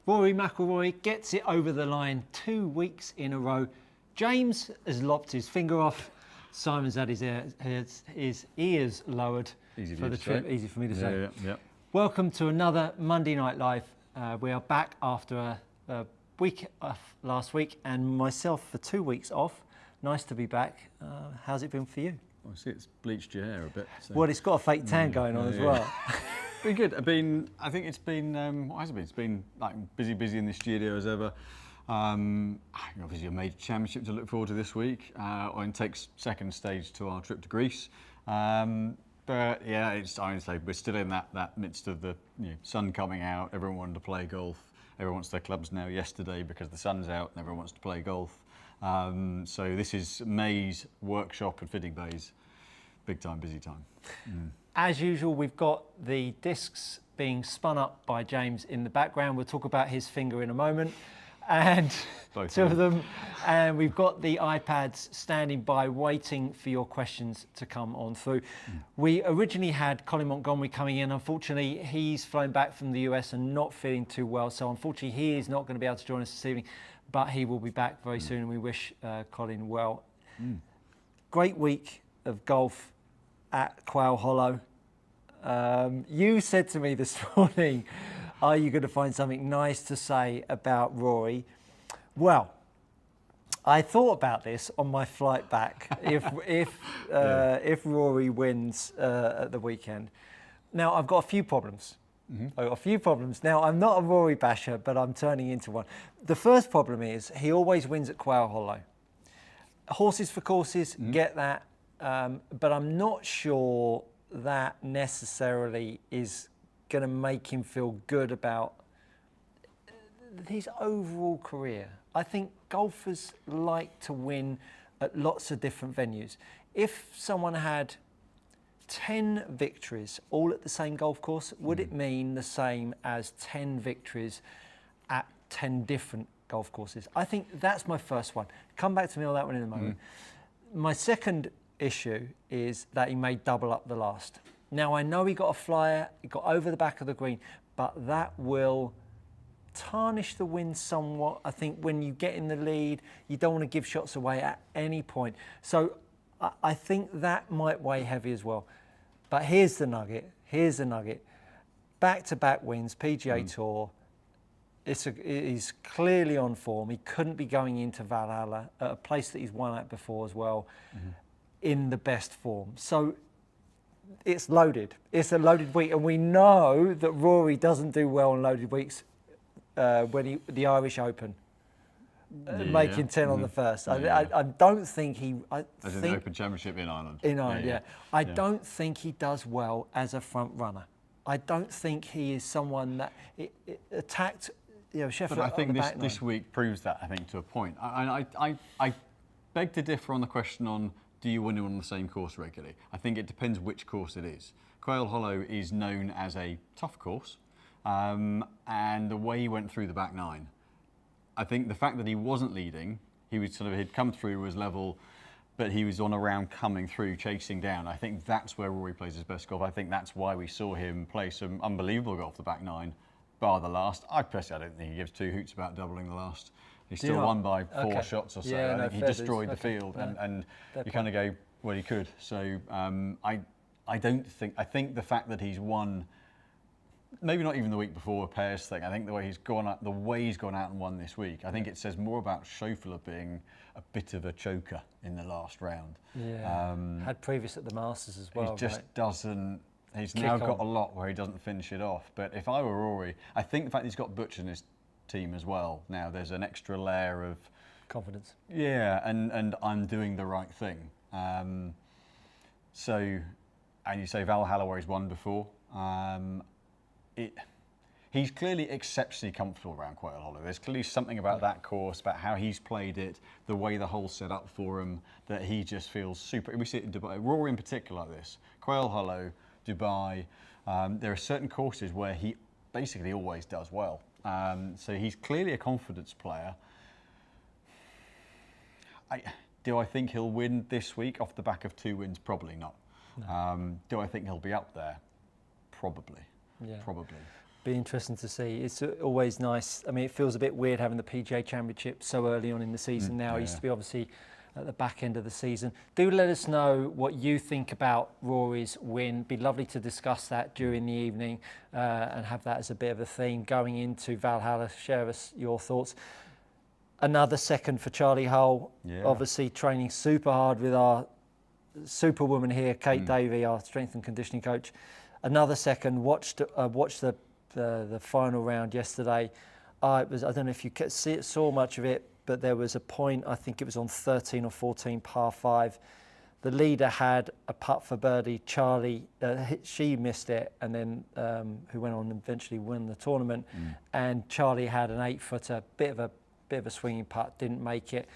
Rory McIlroy gets it over the line 2 weeks in a row. James has lopped his finger off. Simon's had his ears lowered for the trip. Easy for me to say. Yeah. Welcome to another Monday Night Live. We are back after a week off last week and myself for 2 weeks off. Nice to be back. How's it been for you? Well, I see it's bleached your hair a bit. So. Well, it's got a fake tan going on as well. Been good. I think it's been, what has it been? It's been like busy in the studio as ever. Obviously a major championship to look forward to this week. And takes second stage to our trip to Greece. But yeah, I would say we're still in that midst of the sun coming out. Everyone wanted to play golf. Everyone wants their clubs now yesterday because the sun's out and everyone wants to play golf. So this is May's workshop and fitting bays. Big time, busy time. As usual, we've got the discs being spun up by James in the background. We'll talk about his finger in a moment. And two of them. And we've got the iPads standing by waiting for your questions to come on through. We originally had Colin Montgomery coming in. Unfortunately, he's flown back from the US and not feeling too well. So unfortunately, he is not going to be able to join us this evening, but he will be back very soon and we wish Colin well. Great week of golf at Quail Hollow. You said to me this morning, are you going to find something nice to say about Rory? Well, I thought about this on my flight back. If Rory wins at the weekend, now I've got a few problems. I've got a few problems. Now I'm not a Rory basher, but I'm turning into one. The first problem is he always wins at Quail Hollow. Horses for courses, get that, but I'm not sure that necessarily is going to make him feel good about his overall career. I think golfers like to win at lots of different venues. If someone had 10 victories all at the same golf course, would it mean the same as 10 victories at 10 different golf courses? I think that's my first one. Come back to me on that one in a moment. My second issue is that he made double up the last. Now, I know he got a flyer, he got over the back of the green, but that will tarnish the win somewhat. I think when you get in the lead, you don't want to give shots away at any point. So I think that might weigh heavy as well. But here's the nugget. Back-to-back wins, PGA Tour. He's clearly on form. He couldn't be going into Valhalla, at a place that he's won at before as well, in the best form. So it's loaded. It's a loaded week, and we know that Rory doesn't do well on loaded weeks. When the Irish Open, making 10 on the first. I don't think he. As in the Open Championship in Ireland. In Ireland, I don't think he does well as a front runner. I don't think he is someone that attacked. Sheffield. But I think this week proves that. I think to a point. I beg to differ on the question on do you win on the same course regularly. I think it depends which course it is. Quail Hollow is known as a tough course. And the way he went through the back nine, I think the fact that he wasn't leading, he'd come through, was level, but he was on a round coming through, chasing down. I think that's where Rory plays his best golf. I think that's why we saw him play some unbelievable golf the back nine, bar the last. I personally don't think he gives two hoots about doubling the last. He still won by 4 shots or so. Yeah, I think he destroyed the field, and you kind of go, well, he could. So I think the fact that he's won. Maybe not even the week before a pairs thing. I think the way he's gone out and won this week, I think it says more about Schauffele being a bit of a choker in the last round. Yeah. Had previous at the Masters as well. He just doesn't. He's now got a lot where he doesn't finish it off. But if I were Rory, I think the fact he's got Butch in his team as well. Now there's an extra layer of confidence. Yeah, and I'm doing the right thing. So, and you say Valhalla where he's won before. He's clearly exceptionally comfortable around Quail Hollow. There's clearly something about that course, about how he's played it, the way the hole's set up for him, that he just feels super. We see it in Dubai. Rory in particular like this. Quail Hollow, Dubai. There are certain courses where he basically always does well. So he's clearly a confidence player. Do I think he'll win this week off the back of 2 wins? Probably not. No. Do I think he'll be up there? Probably. Yeah. Probably. Be interesting to see. It's always nice. I mean, it feels a bit weird having the PGA Championship so early on in the season now. It used to be obviously at the back end of the season. Do let us know what you think about Rory's win. Be lovely to discuss that during the evening and have that as a bit of a theme going into Valhalla. Share us your thoughts. Another second for Charlie Hull. Obviously training super hard with our superwoman here, Kate Davey, our strength and conditioning coach. Another second. Watched the final round yesterday. I don't know if you saw much of it, but there was a point, I think it was on 13 or 14 par 5. The leader had a putt for birdie. Charlie, she missed it, and then who went on and eventually won the tournament. And Charlie had an 8-footer, bit of a swinging putt, didn't make it.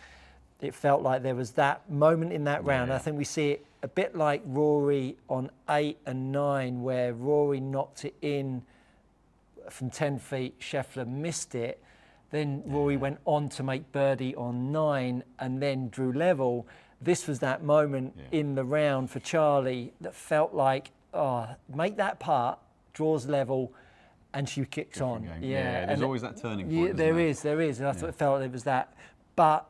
It felt like there was that moment in that round. I think we see it a bit like Rory on 8 and 9, where Rory knocked it in from 10 feet, Scheffler missed it. Then Rory went on to make birdie on 9 and then drew level. This was that moment in the round for Charlie that felt like, make that putt, draws level, and she kicks on. There's always that turning point. There is. And I thought it felt like it was that. But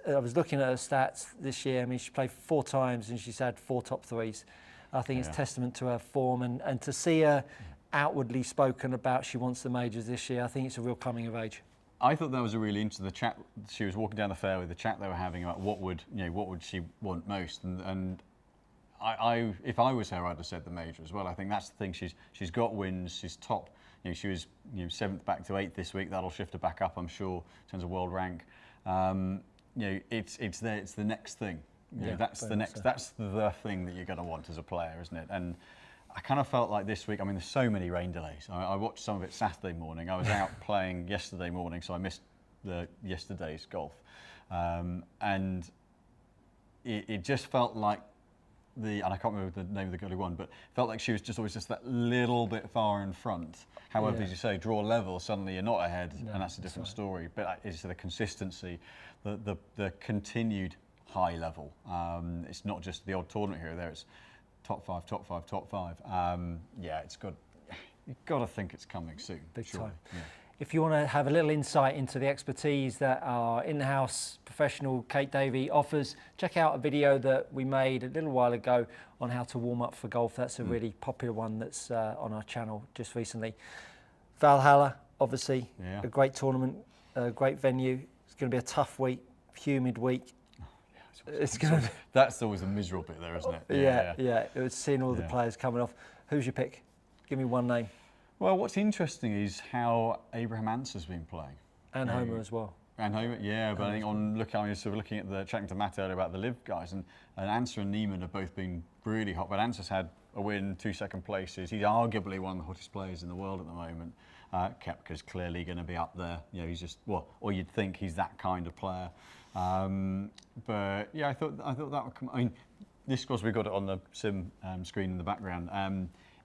I was looking at her stats this year. I mean, she played 4 times and she's had 4 top 3s. I think it's testament to her form, and to see her outwardly spoken about she wants the majors this year. I think it's a real coming of age. I thought that was a really interesting chat. She was walking down the fairway, the chat they were having about what would she want most, and I if I was her, I'd have said the major as well. I think that's the thing. She's got wins. She's top. She was 7th back to 8th this week. That'll shift her back up, I'm sure, in terms of world rank. It's the next thing. That's the thing that you're going to want as a player, isn't it? And I kind of felt like this week, I mean, there's so many rain delays. I watched some of it Saturday morning. I was out playing yesterday morning, so I missed yesterday's golf. And it just felt like and I can't remember the name of the girl who won, but felt like she was just always just that little bit far in front. However, as you say, draw level, suddenly you're not ahead, and that's a different story. But it's the consistency, the continued high level. It's not just the odd tournament here or there. It's top 5, top 5, top 5. You've got to think it's coming soon. Big time. Yeah. If you want to have a little insight into the expertise that our in-house professional Kate Davey offers, check out a video that we made a little while ago on how to warm up for golf. That's a really popular one that's on our channel just recently. Valhalla, obviously, a great tournament, a great venue. It's going to be a tough week, humid week. That's always a miserable bit there, isn't it? Yeah. It was seeing all the players coming off. Who's your pick? Give me one name. Well, what's interesting is how Abraham Answer's been playing. And Homer as well. And Homer, but I think I was sort of looking at chatting to Matt earlier about the live guys, and Answer and Neiman have both been really hot. But Answer's had a win, 2 second places. He's arguably one of the hottest players in the world at the moment. Koepka's clearly going to be up there. He's just or you'd think he's that kind of player. But I thought that would come. I mean, this course we got it on the sim screen in the background.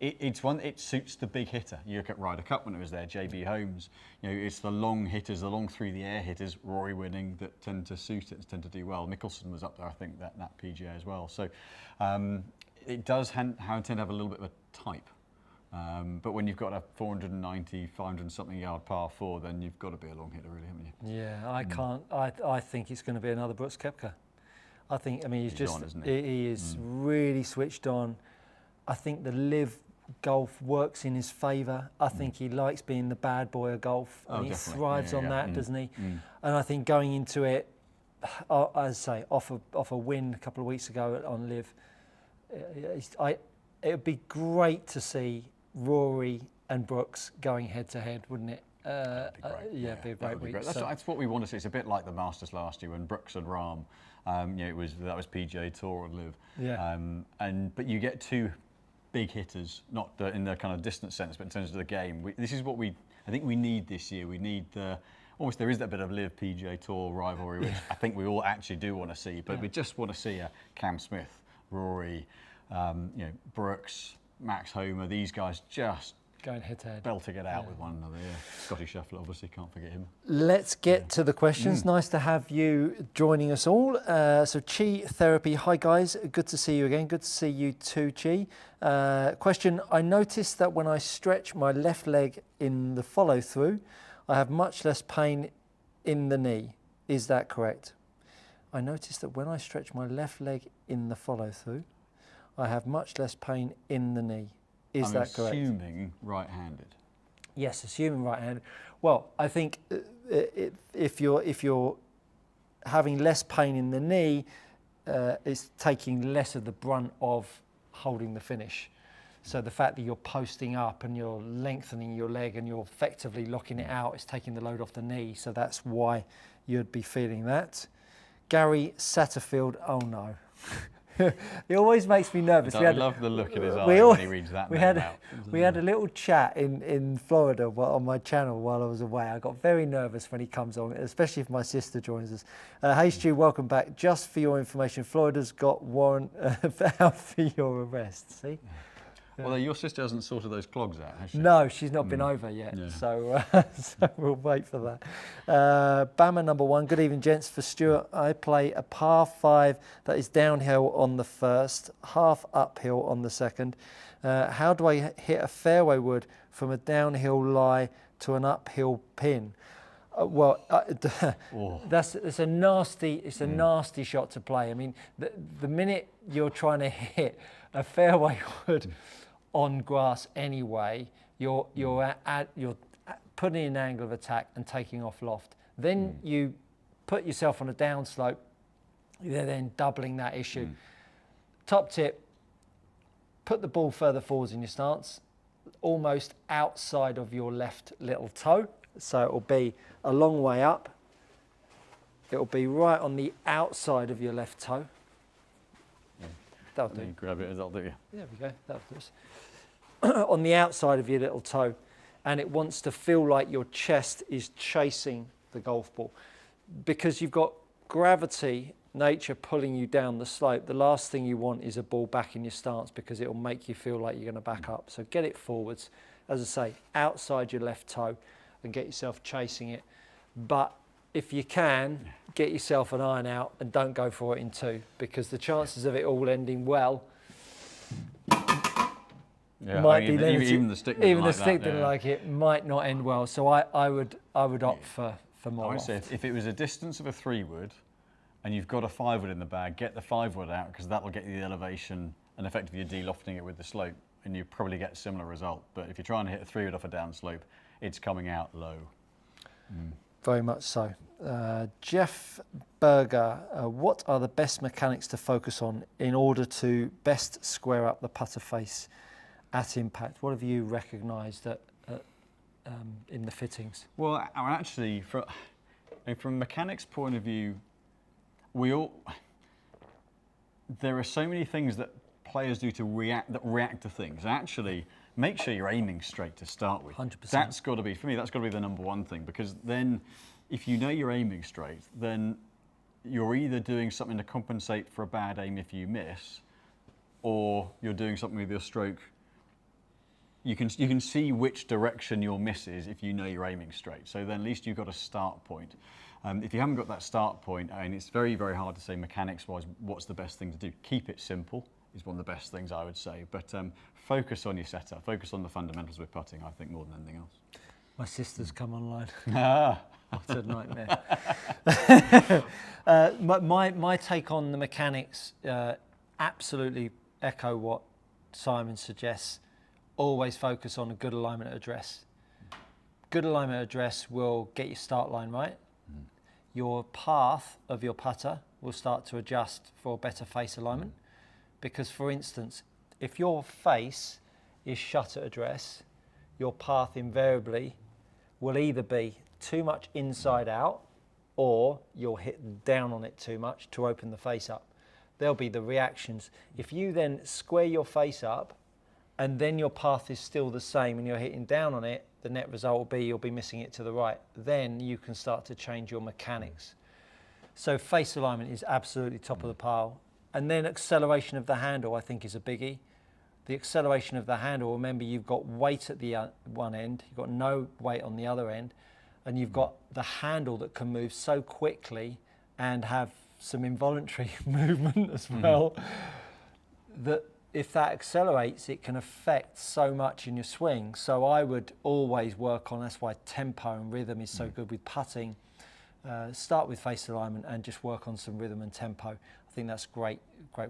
It suits the big hitter. You look at Ryder Cup when it was there, JB Holmes. It's the long hitters, the long through the air hitters, Rory winning, that tend to suit it, tend to do well. Mickelson was up there, I think, that PGA as well. So it does tend to have a little bit of a type. But when you've got a 490, 500 something yard par 4, then you've got to be a long hitter, really, haven't you? Yeah, I can't. I think it's going to be another Brooks Koepka. He's just on, isn't he is really switched on. I think the live golf works in his favour. I think he likes being the bad boy of golf, and he thrives on that, doesn't he? And I think going into it, as I say, off a win a couple of weeks ago on live, it would be great to see Rory and Brooks going head to head, wouldn't it? It'd be a great week. That's what we want to see. It's a bit like the Masters last year when Brooks and Rahm, that was PGA Tour and live. Yeah. But you get 2 big hitters, not in the kind of distance sense, but in terms of the game. This is what I think we need this year. We need there is that bit of live PGA Tour rivalry, which I think we all actually do want to see. But we just want to see a Cam Smith, Rory, Brooks, Max Homer, these guys just Going head to head. belting it out with one another. Yeah. Scotty Scheffler, obviously, can't forget him. Let's get to the questions. Nice to have you joining us all. So Chi Therapy, hi guys, good to see you again. Good to see you too, Chi. Question, I noticed that when I stretch my left leg in the follow through, I have much less pain in the knee. Is that correct? I noticed that when I stretch my left leg in the follow through, I have much less pain in the knee. Is that correct? Assuming right-handed. Yes, assuming right-handed. Well, I think if you're having less pain in the knee, it's taking less of the brunt of holding the finish. So the fact that you're posting up and you're lengthening your leg and you're effectively locking it out, it's taking the load off the knee. So that's why you'd be feeling that. Gary Satterfield, oh no. It always makes me nervous. I love the look in his eye when he reads that name out. We had a little chat in Florida on my channel while I was away. I got very nervous when he comes on, especially if my sister joins us. Hey Stu, welcome back. Just for your information, Florida's got warrant out for your arrest. See? Well, your sister hasn't sorted those clogs out, has she? No, she's not been over yet, so we'll wait for that. Bama number one, good evening gents. For Stuart, I play a par 5 that is downhill on the first, half uphill on the second. How do I hit a fairway wood from a downhill lie to an uphill pin? It's a nasty shot to play. I mean, the minute you're trying to hit a fairway wood on grass anyway, you're putting in an angle of attack and taking off loft. Then you put yourself on a downslope, you're then doubling that issue. Top tip, put the ball further forwards in your stance, almost outside of your left little toe. So it'll be a long way up. It'll be right on the outside of your left toe. That'll do. Grab it, that'll do you. There we go, that'll do us. On the outside of your little toe, and it wants to feel like your chest is chasing the golf ball. Because you've got gravity, nature pulling you down the slope, the last thing you want is a ball back in your stance because it'll make you feel like you're going to back up. So get it forwards, as I say, outside your left toe and get yourself chasing it. But if you can, get yourself an iron out and don't go for it in 2 because the chances of it all ending well might be limited. Even the stick didn't like it, might not end well. So I would opt for more. I would say if it was a distance of a 3-wood and you've got a 5-wood in the bag, get the 5-wood out because that will get you the elevation and effectively you're de-lofting it with the slope and you probably get a similar result. But if you're trying to hit a 3-wood off a down slope, it's coming out low. Very much so. Jeff Berger, what are the best mechanics to focus on in order to best square up the putter face at impact? What have you recognised in the fittings? Well, actually, from a mechanics point of view, there are so many things that players do to react to things. Actually, make sure you're aiming straight to start with. 100%. That's got to be, for me, that's got to be the number one thing, because then if you know you're aiming straight, then you're either doing something to compensate for a bad aim if you miss, or you're doing something with your stroke. You can see which direction your miss is if you know you're aiming straight. So then at least you've got a start point. If you haven't got that start point, and it's very, very hard to say mechanics-wise what's the best thing to do. Keep it simple is one of the best things I would say. But focus on your setup, focus on the fundamentals with putting, I think, more than anything else. My sister's come online. What a nightmare. My take on the mechanics, absolutely echo what Simon suggests. Always focus on a good alignment address. Good alignment address will get your start line right. Your path of your putter will start to adjust for better face alignment. Because, for instance, if your face is shut at address, your path invariably will either be too much inside out or you'll hit down on it too much to open the face up. There'll be the reactions. If you then square your face up and then your path is still the same and you're hitting down on it, the net result will be you'll be missing it to the right. Then you can start to change your mechanics. So face alignment is absolutely top of the pile. And then acceleration of the handle, I think, is a biggie. the acceleration of the handle, remember you've got weight at the one end, you've got no weight on the other end, and you've got the handle that can move so quickly and have some involuntary movement as well, that if that accelerates, it can affect so much in your swing. So I would always work on, that's why tempo and rhythm is so good with putting. Start with face alignment and just work on some rhythm and tempo. I think that's a great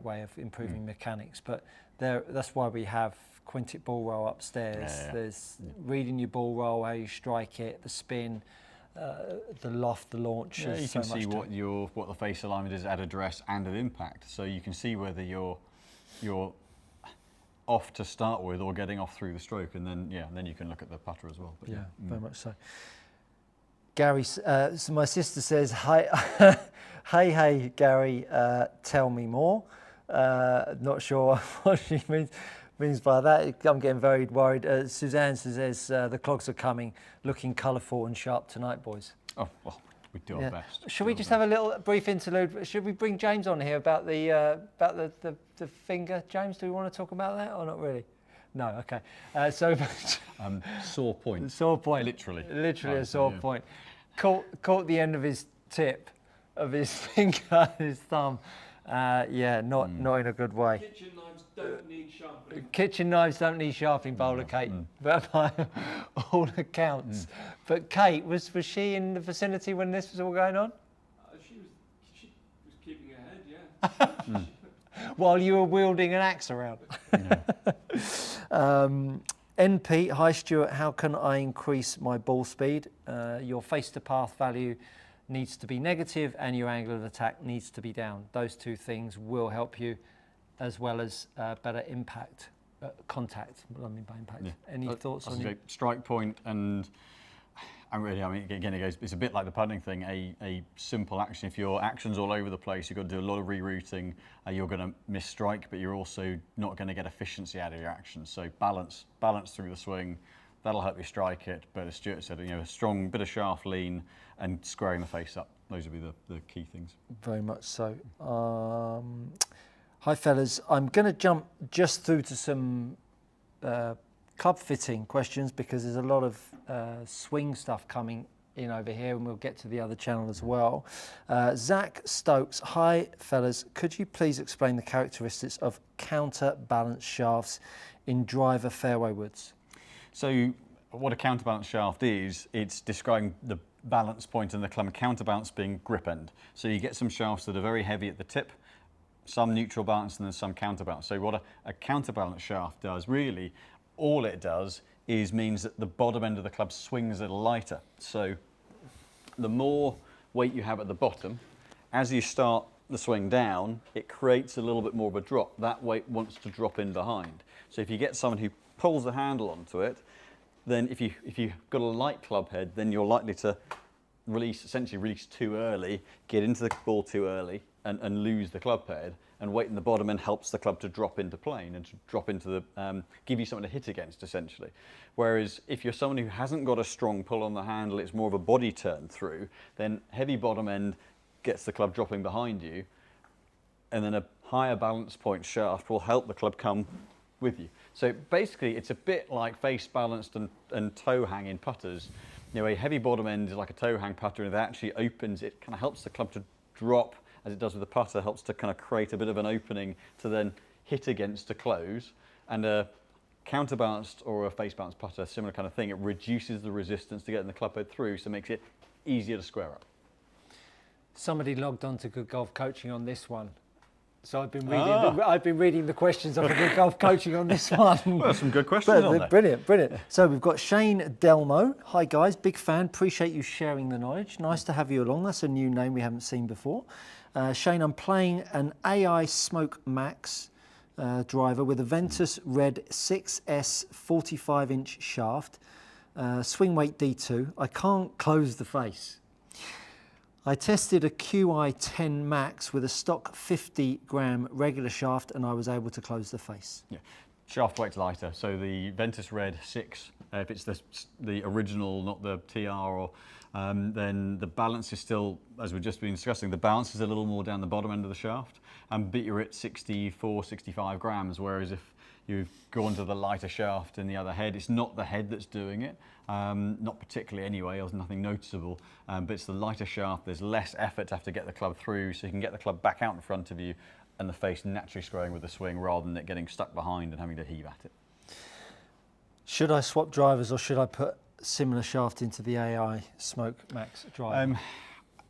way of improving mechanics. But that's why we have quintet ball roll upstairs. There's reading your ball roll, how you strike it, the spin, the loft, the launch. Yeah, you can see what the face alignment is at address and at impact. So you can see whether you're off to start with or getting off through the stroke, and then you can look at the putter as well. But very much so. Gary, so my sister says, hi, hey, Gary, tell me more. Not sure what she means by that. I'm getting very worried. Suzanne says, the clogs are coming, looking colourful and sharp tonight, boys. Oh, well, we do our best. Should we just have a little brief interlude? Should we bring James on here about the finger? James, do we want to talk about that or not really? No, okay. Sore point. Sore point. Literally a sore point. Caught the end of his tip, of his finger, his thumb. Not in a good way. Kitchen knives don't need sharpening. Kitchen knives don't need sharpening, bowler Kate, but by all accounts. But Kate, was she in the vicinity when this was all going on? She was keeping her head, yeah. While you were wielding an axe around. NP, hi Stuart, how can I increase my ball speed? Your face to path value needs to be negative and your angle of attack needs to be down. Those two things will help you, as well as better impact, contact. What do I mean by impact? Yeah. Any thoughts on it? Strike point and again, it goes, it's a bit like the putting thing, a simple action. If your action's all over the place, you've got to do a lot of rerouting, you're going to miss strike, but you're also not going to get efficiency out of your action. So balance through the swing, that'll help you strike it. But as Stuart said, a strong bit of shaft lean and squaring the face up. Those would be the key things. Very much so. Hi fellas, I'm going to jump just through to some club fitting questions because there's a lot of swing stuff coming in over here, and we'll get to the other channel as well. Zach Stokes, hi fellas, could you please explain the characteristics of counterbalance shafts in driver fairway woods? So what a counterbalance shaft is, it's describing the balance point and the club, counterbalance being grip end. So you get some shafts that are very heavy at the tip, some neutral balance and then some counterbalance. So what a counterbalance shaft does, really, all it does is means that the bottom end of the club swings a little lighter. So the more weight you have at the bottom, as you start the swing down, it creates a little bit more of a drop. That weight wants to drop in behind. So if you get someone who pulls the handle onto it, then if you've got a light club head, then you're likely to essentially release too early, get into the ball too early and lose the club head. And weight in the bottom end helps the club to drop into plane and to drop into the, give you something to hit against essentially. Whereas if you're someone who hasn't got a strong pull on the handle, it's more of a body turn through, then heavy bottom end gets the club dropping behind you, and then a higher balance point shaft will help the club come with you. So basically it's a bit like face balanced and toe hang in putters. A heavy bottom end is like a toe hang putter, and it actually opens, it kind of helps the club to drop as it does with the putter, helps to kind of create a bit of an opening to then hit against to close. And a counterbalanced or a face balanced putter, similar kind of thing, it reduces the resistance to getting the club head through, so it makes it easier to square up. Somebody logged on to Good Golf Coaching on this one. So I've been reading the questions of Good Golf Coaching on this one. Well, some good questions on there. Brilliant. So we've got Shane Delmo. Hi guys, big fan. Appreciate you sharing the knowledge. Nice to have you along. That's a new name we haven't seen before. Shane, I'm playing an AI Smoke Max driver with a Ventus Red 6S 45-inch shaft, swing weight D2. I can't close the face. I tested a QI 10 Max with a stock 50-gram regular shaft, and I was able to close the face. Yeah. Shaft weight's lighter, so the Ventus Red 6, if it's the original, not the TR or then the balance is still, as we've just been discussing, the balance is a little more down the bottom end of the shaft, but you're at 64, 65 grams, whereas if you've gone to the lighter shaft in the other head, it's not the head that's doing it, not particularly anyway, there's nothing noticeable, but it's the lighter shaft, there's less effort to have to get the club through, so you can get the club back out in front of you and the face naturally squaring with the swing rather than it getting stuck behind and having to heave at it. Should I swap drivers or should I put similar shaft into the AI Smoke Max driver?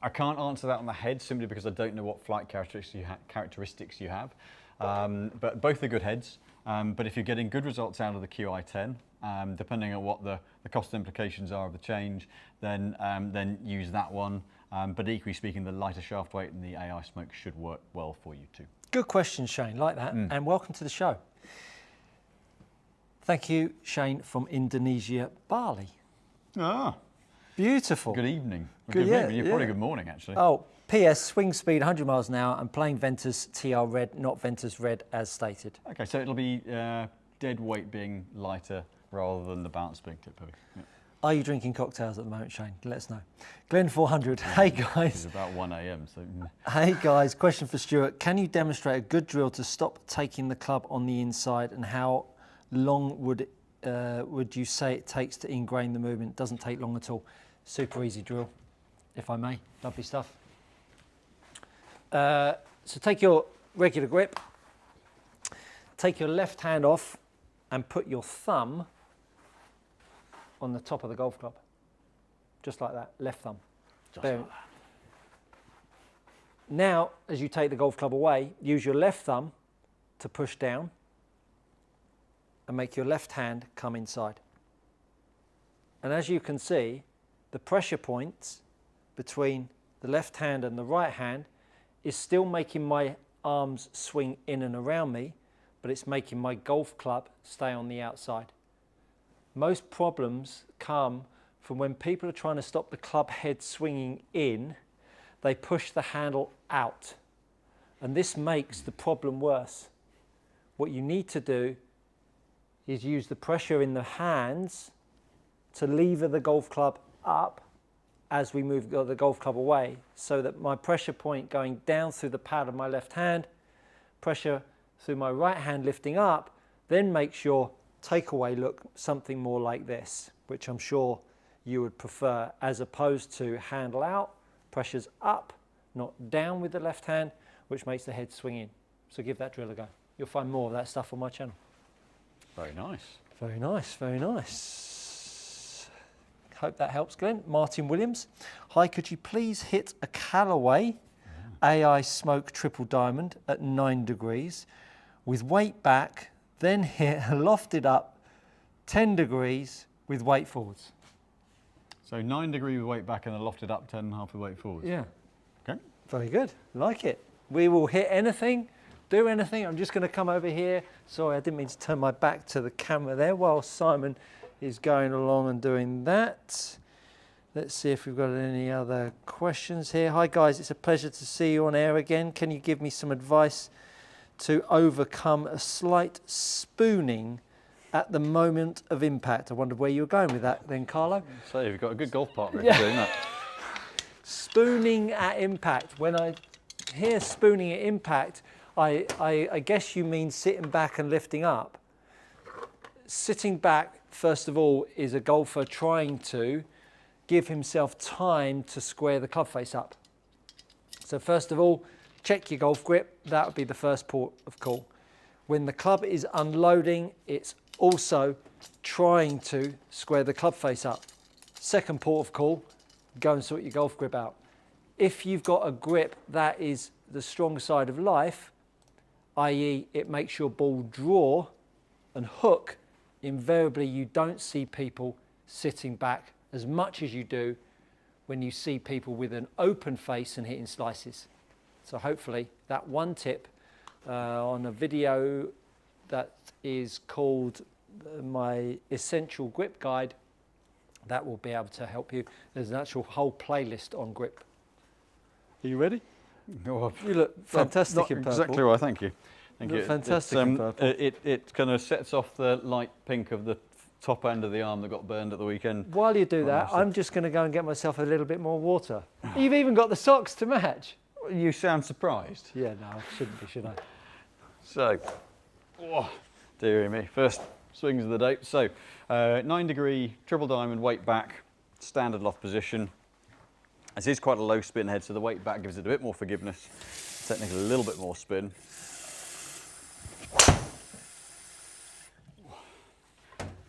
I can't answer that on the head simply because I don't know what flight characteristics you have. But both are good heads. But if you're getting good results out of the QI10, depending on what the cost implications are of the change, then use that one. But equally speaking, the lighter shaft weight and the AI Smoke should work well for you too. Good question, Shane, like that. And welcome to the show. Thank you, Shane, from Indonesia, Bali. Ah, beautiful. Good evening. Good evening. You're probably good morning, actually. Oh, P.S. swing speed 100 miles an hour and playing Ventus TR red, not Ventus red as stated. Okay, so it'll be dead weight being lighter rather than the bounce being tip heavy. Yeah. Are you drinking cocktails at the moment, Shane? Let us know. Glenn 400, hey guys. It's about 1 a.m. So. Hey guys, question for Stuart. Can you demonstrate a good drill to stop taking the club on the inside, and how long would you say it takes to ingrain the movement? Doesn't take long at all. Super easy drill, if I may. Lovely stuff. So take your regular grip, take your left hand off and put your thumb on the top of the golf club. Just like that, left thumb. Just like that. Now, as you take the golf club away, use your left thumb to push down and make your left hand come inside. And as you can see, the pressure points between the left hand and the right hand is still making my arms swing in and around me, but it's making my golf club stay on the outside. Most problems come from when people are trying to stop the club head swinging in, they push the handle out. And this makes the problem worse. What you need to do is use the pressure in the hands to lever the golf club up as we move the golf club away, so that my pressure point going down through the pad of my left hand, pressure through my right hand lifting up, then makes your takeaway look something more like this, which I'm sure you would prefer, as opposed to handle out, pressure's up, not down with the left hand, which makes the head swing in. So give that drill a go. You'll find more of that stuff on my channel. Very nice. Very nice, very nice. Hope that helps, Glenn. Martin Williams. Hi, could you please hit a Callaway AI Smoke Triple Diamond at 9 degrees with weight back, then hit a lofted up 10 degrees with weight forwards? So 9 degree with weight back and a lofted up 10.5 with weight forwards. Yeah. Okay. Very good. Like it. We will hit anything, do anything. I'm just going to come over here. Sorry, I didn't mean to turn my back to the camera there while Simon is going along and doing that. Let's see if we've got any other questions here. Hi guys, it's a pleasure to see you on air again. Can you give me some advice to overcome a slight spooning at the moment of impact? I wondered where you were going with that then, Carlo. So you've got a good golf partner doing that. Spooning at impact. When I hear spooning at impact, I guess you mean sitting back and lifting up. Sitting back, first of all, is a golfer trying to give himself time to square the club face up. So first of all, check your golf grip. That would be the first port of call. When the club is unloading, it's also trying to square the club face up. Second port of call, go and sort your golf grip out. If you've got a grip that is the strong side of life, i.e. it makes your ball draw and hook, invariably you don't see people sitting back as much as you do when you see people with an open face and hitting slices. So hopefully that one tip on a video that is called my Essential Grip Guide, that will be able to help you. There's an actual whole playlist on grip. Are you ready? Oh, You look fantastic in purple. Exactly right, thank you. Thank You you. look fantastic in purple. It kind of sets off the light pink of the top end of the arm that got burned at the weekend. While you do Quite that, nicely. I'm just going to go and get myself a little bit more water. You've even got the socks to match. You sound surprised. Yeah, no, I shouldn't be, should I? So, oh, dearie me, first swings of the day. So, 9 degree triple diamond, weight back, standard loft position. This is quite a low spin head, so the weight back gives it a bit more forgiveness. Technically a little bit more spin.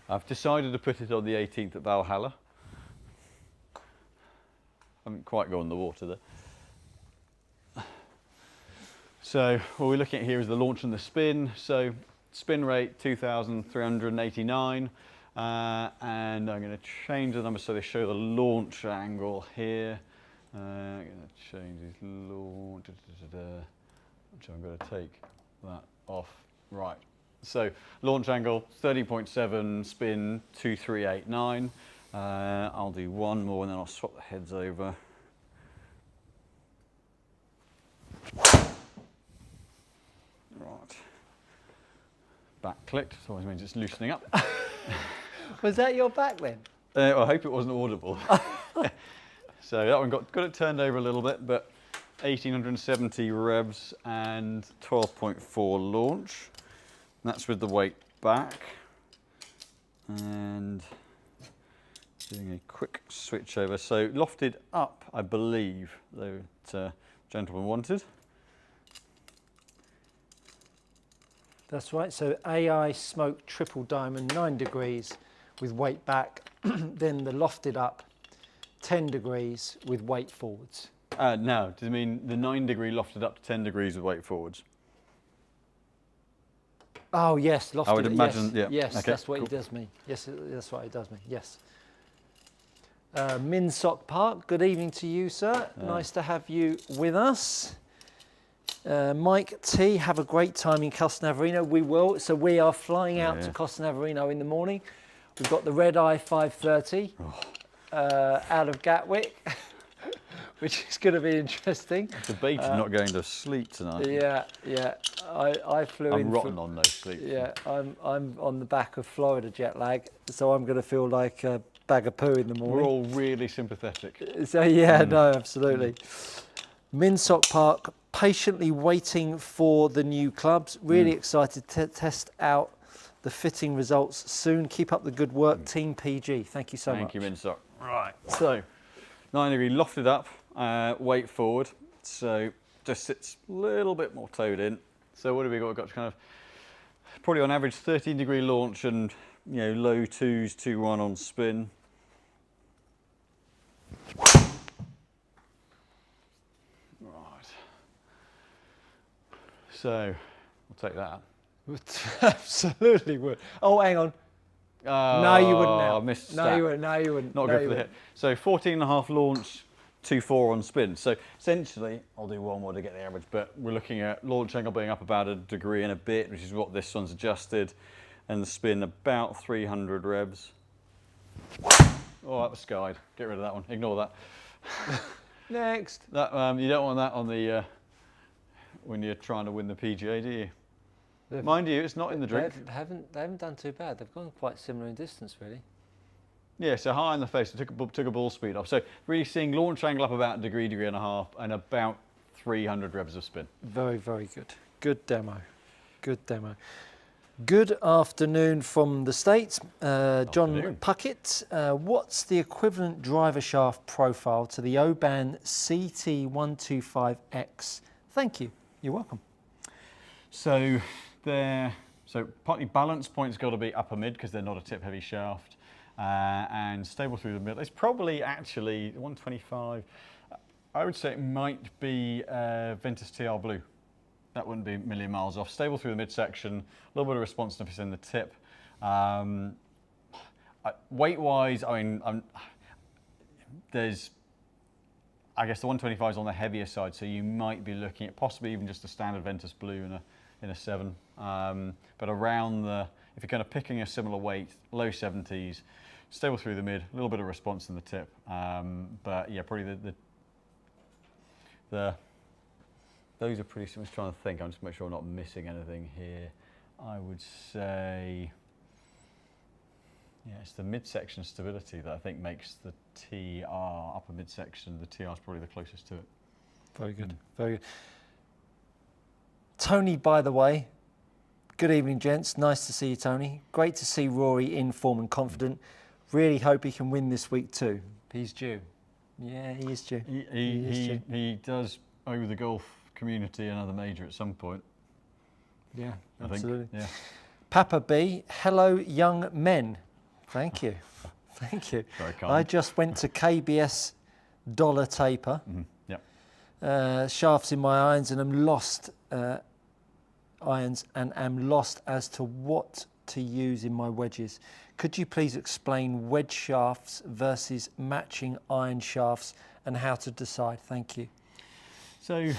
I've decided to put it on the 18th at Valhalla. I haven't quite gone in the water there. So what we're looking at here is the launch and the spin. So spin rate 2,389, and I'm going to change the number so they show the launch angle here. I'm going to change this launch, which I'm going to take that off. Right. So launch angle 30.7, spin 2389. I'll do one more and then I'll swap the heads over. Right. Back clicked, so always means it's loosening up. Was that your back then? I hope it wasn't audible. So that one got it turned over a little bit, but 1870 revs and 12.4 launch. That's with the weight back. And doing a quick switch over. So lofted up, I believe, that gentleman wanted. That's right. So AI smoke triple diamond 9 degrees with weight back, then the lofted up 10 degrees with weight forwards. No, does it mean the 9 degree lofted up to 10 degrees with weight forwards? Oh yes, lofted. I would imagine, yes, yeah. Yes, Okay, that's what cool. it does mean. Yes, that's what it does mean. Yes. Minsock Park. Good evening to you, sir. Nice to have you with us. Mike T, have a great time in Costa Navarino. We will. So we are flying out to Costa Navarino in the morning. We've got the red eye 5:30 out of Gatwick, which is going to be interesting. Debated not going to sleep tonight. Yeah, yeah. I flew in. I'm rotten on no sleep. Yeah, I'm on the back of Florida jet lag, so I'm going to feel like a bag of poo in the morning. We're all really sympathetic. So yeah, no, absolutely. Minsock Park, patiently waiting for the new clubs. Really excited to test out the fitting results soon. Keep up the good work, Team PG. Thank you so much. Thank you, Minsock. Right, so 9 degree lofted up, weight forward. So just sits a little bit more toed in. So what have we got? We've got kind of probably on average 13 degree launch and low 2s, 2-1 on spin. Right. So we'll take that. Absolutely would. Oh, hang on. No, you wouldn't now. I missed No, that. you wouldn't. No, you wouldn't. Not No, good you for the hit. wouldn't. So 14.5 launch, 2-4 on spin. So essentially, I'll do one more to get the average, but we're looking at launch angle being up about a degree and a bit, which is what this one's adjusted, and the spin about 300 revs. Oh, that was skied. Get rid of that one. Ignore that. Next. That you don't want that on the when you're trying to win the PGA, do you? Mind you, it's not in the drink. They haven't done too bad. They've gone quite similar in distance, really. Yeah, so high in the face, took a ball speed off. So really seeing launch angle up about a degree, degree and a half, and about 300 revs of spin. Very, very good. Good demo. Good demo. Good afternoon from the States. John Afternoon. Puckett, what's the equivalent driver shaft profile to the Oban CT125X? Thank you. You're welcome. So partly balance point's got to be upper mid because they're not a tip heavy shaft, and stable through the middle. It's probably actually 125. I would say it might be Ventus TR Blue. That wouldn't be a million miles off. Stable through the midsection, a little bit of responsiveness in the tip. Weight-wise, I mean, I guess the 125 is on the heavier side, so you might be looking at possibly even just a standard Ventus Blue in a 7. But around if you're kind of picking a similar weight, low 70s, stable through the mid, a little bit of response in the tip. But yeah, probably those are pretty. I'm just trying to think. I'm just make sure I'm not missing anything here. I would say Yeah, it's the midsection stability that I think makes the TR, upper midsection, the TR is probably the closest to it. Very good, very good. Tony, by the way, good evening, gents. Nice to see you, Tony. Great to see Rory in form and confident. Really hope he can win this week too. He's due. Yeah, he is due. He does owe the golf community another major at some point. Yeah, I absolutely. think. Yeah. Papa B, hello, young men. Thank you. Thank you. Very kind. I just went to KBS Dollar Taper. Yep. Shafts in my irons and am lost as to what to use in my wedges. Could you please explain wedge shafts versus matching iron shafts and how to decide? Thank you. So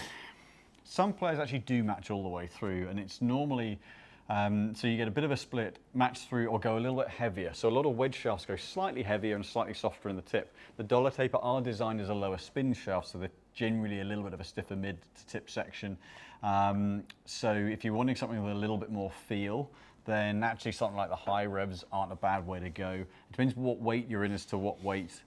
some players actually do match all the way through, and it's normally so you get a bit of a split, match through, or go a little bit heavier. So a lot of wedge shafts go slightly heavier and slightly softer in the tip. The Dollar Taper are designed as a lower spin shaft, so they're generally a little bit of a stiffer mid to tip section. So if you're wanting something with a little bit more feel, then naturally something like the high revs aren't a bad way to go. It depends what weight you're in as to what weight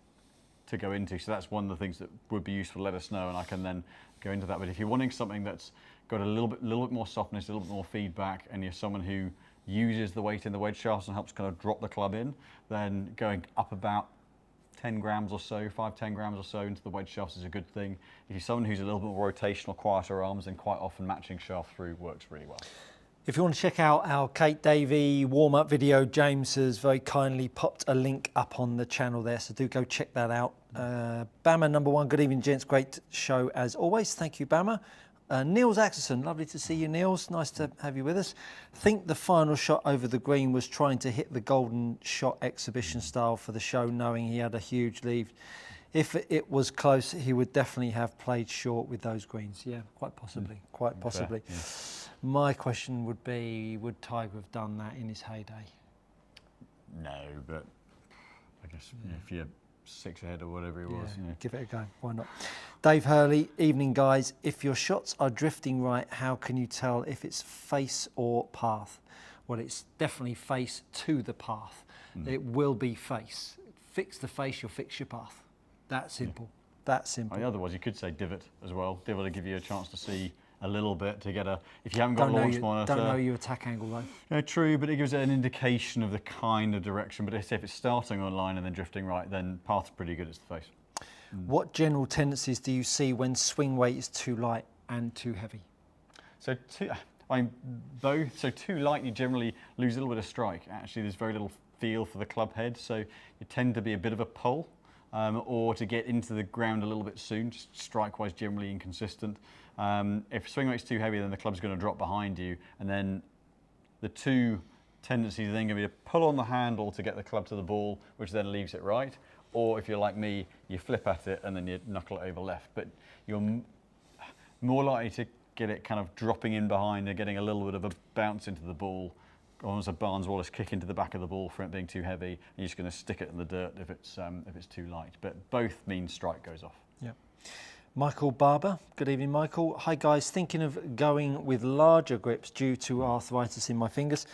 to go into. So that's one of the things that would be useful. Let us know, and I can then go into that. But if you're wanting something that's got a little bit more softness, a little bit more feedback, and you're someone who uses the weight in the wedge shafts and helps kind of drop the club in, then going up about 10 grams or so, 5-10 grams or so into the wedge shafts is a good thing. If you're someone who's a little bit more rotational, quieter arms, then quite often matching shaft through works really well. If you want to check out our Kate Davey warm-up video, James has very kindly popped a link up on the channel there, so do go check that out. Bama number one, good evening, gents. Great show as always. Thank you, Bama. Niels Axelson, lovely to see you, Niels. Nice to have you with us. Think the final shot over the green was trying to hit the golden shot exhibition style for the show, knowing he had a huge lead. If it was close, he would definitely have played short with those greens. Yeah, quite possibly, quite possibly. Yeah. My question would be, would Tiger have done that in his heyday? No, but I guess if you're 6 ahead or whatever it was. Yeah, give it a go. Why not? Dave Hurley, evening guys. If your shots are drifting right, how can you tell if it's face or path? Well, it's definitely face to the path. It will be face. Fix the face, you'll fix your path. That simple. That simple. Otherwise, you could say divot as well. Divot will give you a chance to see a little bit to get a. If you haven't got a launch monitor, don't know your attack angle though. No, true, but it gives an indication of the kind of direction. But if it's starting on line and then drifting right, then path's pretty good. It's the face. What general tendencies do you see when swing weight is too light and too heavy? So both. So too light, you generally lose a little bit of strike. Actually, there's very little feel for the club head, so you tend to be a bit of a pull, or to get into the ground a little bit soon. Just strike-wise, generally inconsistent. If swing weight's too heavy, then the club's going to drop behind you, and then the two tendencies are then going to be to pull on the handle to get the club to the ball, which then leaves it right. Or if you're like me, you flip at it and then you knuckle it over left. But you're more likely to get it kind of dropping in behind and getting a little bit of a bounce into the ball, almost a Barnes Wallace kick into the back of the ball for it being too heavy. And you're just going to stick it in the dirt if it's too light. But both mean strike goes off. Yeah. Michael Barber, good evening, Michael. Hi guys, thinking of going with larger grips due to arthritis in my fingers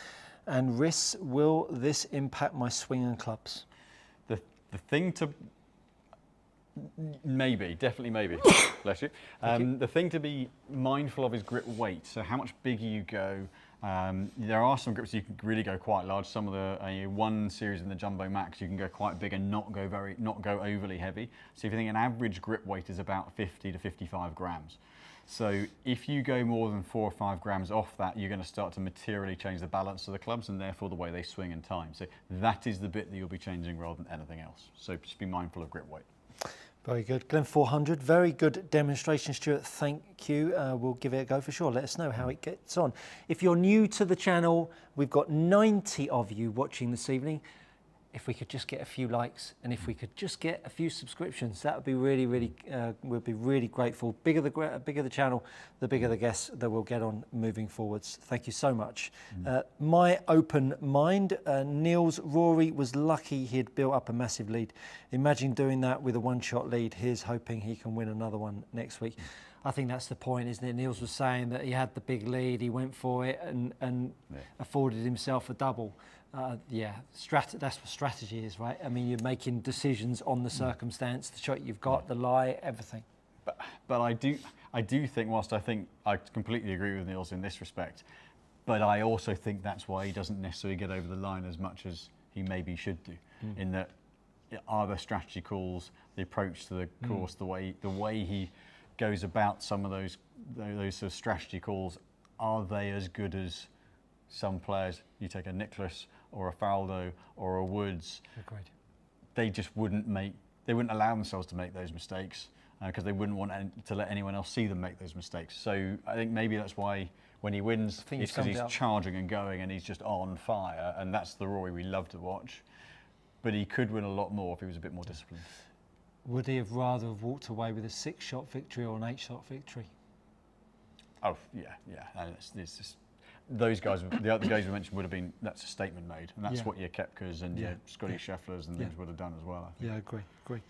and wrists. Will this impact my swing and clubs? The thing to definitely maybe, bless you. The thing to be mindful of is grip weight. So how much bigger you go. There are some grips you can really go quite large. Some of the one series in the Jumbo Max, you can go quite big and not go overly heavy. So if you think an average grip weight is about 50 to 55 grams. So if you go more than 4 or 5 grams off that, you're going to start to materially change the balance of the clubs and therefore the way they swing and time. So that is the bit that you'll be changing rather than anything else. So just be mindful of grip weight. Very good. Glen 400, very good demonstration, Stuart. Thank you. We'll give it a go for sure. Let us know how it gets on. If you're new to the channel, we've got 90 of you watching this evening. If we could just get a few likes and if we could just get a few subscriptions, that would be really, we'd be really grateful. Bigger the channel, the bigger the guests that we'll get on moving forwards. Thank you so much. My open mind, Niels, Rory was lucky he had built up a massive lead. Imagine doing that with a one-shot lead. Here's hoping he can win another one next week. I think that's the point, isn't it? Niels was saying that he had the big lead, he went for it and afforded himself a double. That's what strategy is, right? I mean, you're making decisions on the circumstance, the shot you've got, the lie, everything. But I do think, whilst I think I completely agree with Niels in this respect, but I also think that's why he doesn't necessarily get over the line as much as he maybe should do. In that, are the strategy calls, the approach to the course, the way he goes about some of those sort of strategy calls, are they as good as some players? You take a Nicklaus or a Faldo or a Woods. Agreed. They just wouldn't allow themselves to make those mistakes because they wouldn't want to let anyone else see them make those mistakes. So I think maybe that's why when he wins, it's because he's charging and going and he's just on fire, and that's the Rory we love to watch. But he could win a lot more if he was a bit more disciplined. Would he have rather have walked away with a 6-shot victory or an 8-shot victory? Oh, yeah. It's just, those guys, the other guys we mentioned would have been, that's a statement made. And that's what your Koepkas and your Scotty Schefflers and things would have done as well, I think. Yeah, agree.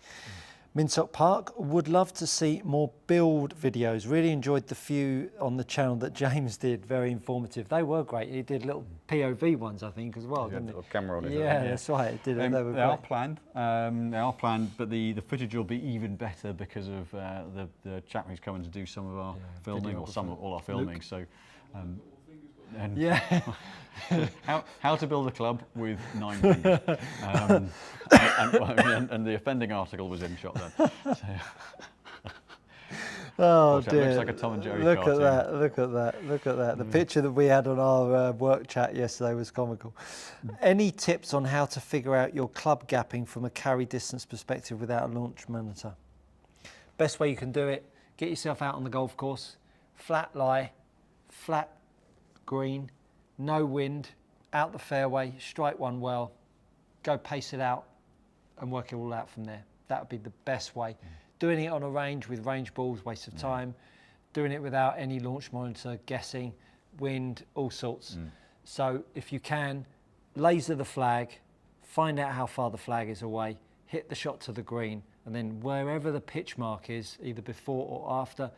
Mintock Park, would love to see more build videos. Really enjoyed the few on the channel that James did, very informative. They were great. He did little POV ones, I think, as well, didn't he? Camera on it. Yeah, that's right. They were great. Are planned. They are planned, but the footage will be even better because of the chap who's coming to do some of our filming, or all our filming. Luke. So. How to build a club with 9 fingers. And the offending article was in shot then. So. Oh dear! It looks like a Tom and Jerry cartoon. Look at that! The picture that we had on our work chat yesterday was comical. Any tips on how to figure out your club gapping from a carry distance perspective without a launch monitor? Best way you can do it: get yourself out on the golf course, flat lie, flat green, no wind, out the fairway, strike one well, go pace it out and work it all out from there. That would be the best way. Doing it on a range with range balls, waste of time. Doing it without any launch monitor, guessing, wind, all sorts. So if you can, laser the flag, find out how far the flag is away, hit the shot to the green, and then wherever the pitch mark is, either before or after,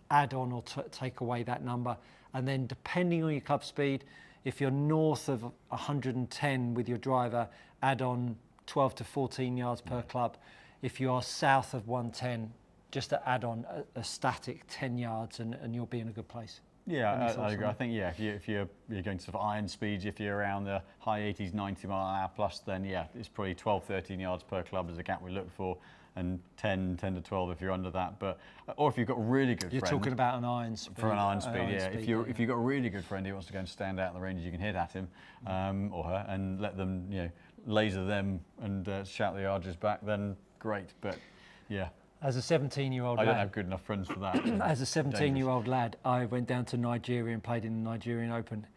add on or take away that number. And then depending on your club speed, if you're north of 110 with your driver, add on 12 to 14 yards per club. If you are south of 110, just to add on a static 10 yards and you'll be in a good place. Yeah, I agree. I think, if you're going to sort of iron speeds, if you're around the high 80s, 90 mile an hour plus, then it's probably 12, 13 yards per club is the gap we look for. And 10 to 12 if you're under that, or if you've got a really good friend. You're talking about an iron speed. For an iron speed, yeah. If you've got a really good friend who wants to go and stand out in the range, you can hit at him or her and let them, laser them and shout the yardage back. Then great, but yeah. As a 17-year-old lad, I don't have good enough friends for that. As a 17-year-old lad, I went down to Nigeria and played in the Nigerian Open.